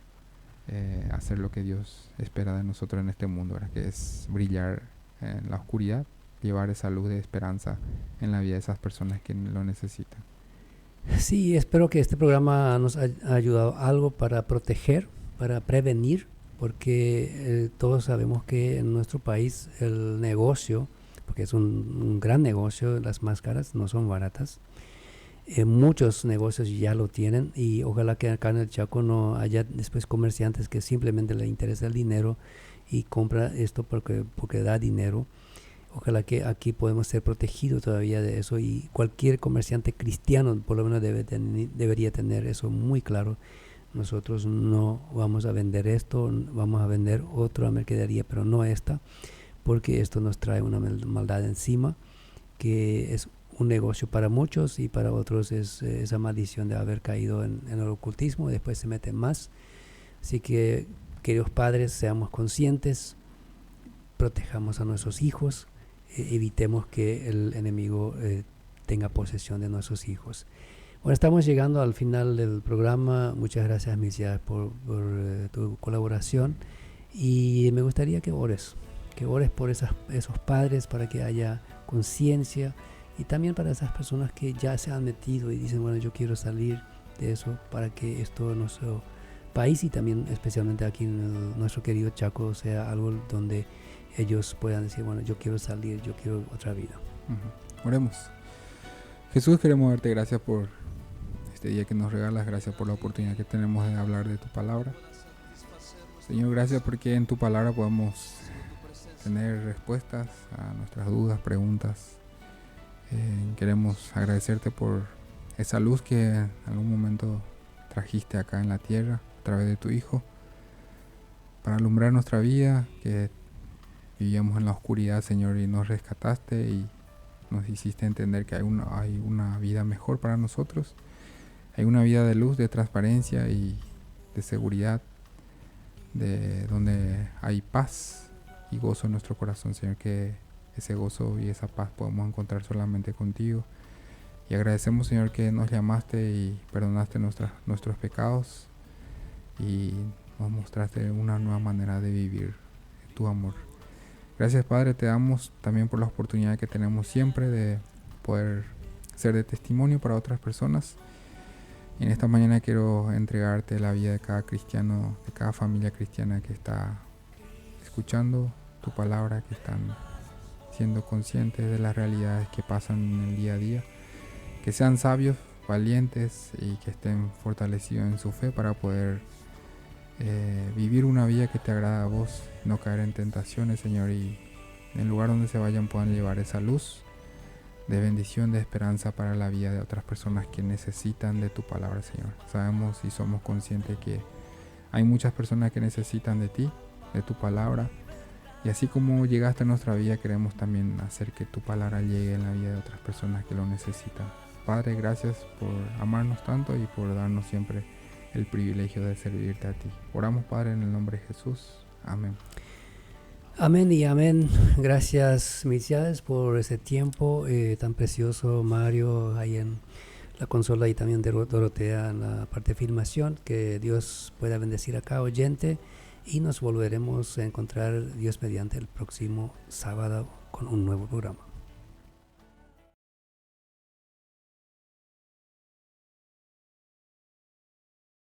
hacer lo que Dios espera de nosotros en este mundo, ¿verdad? Que es brillar en la oscuridad, llevar esa luz de esperanza en la vida de esas personas que lo necesitan. Sí, espero que este programa nos haya ayudado algo para proteger, para prevenir, porque todos sabemos que en nuestro país el negocio, porque es un gran negocio, las máscaras no son baratas, muchos negocios ya lo tienen, y ojalá que acá en el Chaco no haya después comerciantes que simplemente le interesa el dinero y compra esto porque da dinero. Ojalá que aquí podemos ser protegidos todavía de eso, y cualquier comerciante cristiano por lo menos debería tener eso muy claro. Nosotros no vamos a vender esto, vamos a vender otra mercadería, pero no esta, porque esto nos trae una maldad encima, que es un negocio para muchos, y para otros es esa maldición de haber caído en el ocultismo, y después se meten más. Así que, queridos padres, seamos conscientes, protejamos a nuestros hijos, evitemos que el enemigo tenga posesión de nuestros hijos. Bueno, estamos llegando al final del programa. Muchas gracias, Misias, por tu colaboración, y me gustaría que ores por esos padres, para que haya conciencia, y también para esas personas que ya se han metido y dicen, bueno, yo quiero salir de eso, para que esto en nuestro país, y también especialmente aquí en nuestro querido Chaco, sea algo donde ellos puedan decir, bueno, yo quiero salir, yo quiero otra vida. Oremos. Jesús, queremos darte gracias por este día que nos regalas, gracias por la oportunidad que tenemos de hablar de tu palabra. Señor, gracias porque en tu palabra podemos tener respuestas a nuestras dudas, preguntas. Queremos agradecerte por esa luz que en algún momento trajiste acá en la tierra a través de tu Hijo, para alumbrar nuestra vida, que vivíamos en la oscuridad, Señor, y nos rescataste y nos hiciste entender que hay una vida mejor para nosotros. Hay una vida de luz, de transparencia y de seguridad, de donde hay paz y gozo en nuestro corazón, Señor, que ese gozo y esa paz podemos encontrar solamente contigo. Y agradecemos, Señor, que nos llamaste y perdonaste nuestros pecados y nos mostraste una nueva manera de vivir tu amor. Gracias, Padre, te damos también por la oportunidad que tenemos siempre de poder ser de testimonio para otras personas. Y en esta mañana quiero entregarte la vida de cada cristiano, de cada familia cristiana que está escuchando tu palabra, que están siendo conscientes de las realidades que pasan en el día a día. Que sean sabios, valientes y que estén fortalecidos en su fe para poder vivir una vida que te agrada a vos, no caer en tentaciones, Señor, y en el lugar donde se vayan puedan llevar esa luz de bendición, de esperanza para la vida de otras personas que necesitan de tu palabra, Señor. Sabemos y somos conscientes que hay muchas personas que necesitan de ti, de tu palabra, y así como llegaste a nuestra vida, queremos también hacer que tu palabra llegue en la vida de otras personas que lo necesitan. Padre, gracias por amarnos tanto y por darnos siempre el privilegio de servirte a ti. Oramos, Padre, en el nombre de Jesús. Amén. Amén y amén. Gracias, Misias, por ese tiempo tan precioso, Mario, ahí en la consola, y también de Dorotea en la parte de filmación. Que Dios pueda bendecir a cada oyente, y nos volveremos a encontrar, Dios mediante, el próximo sábado con un nuevo programa.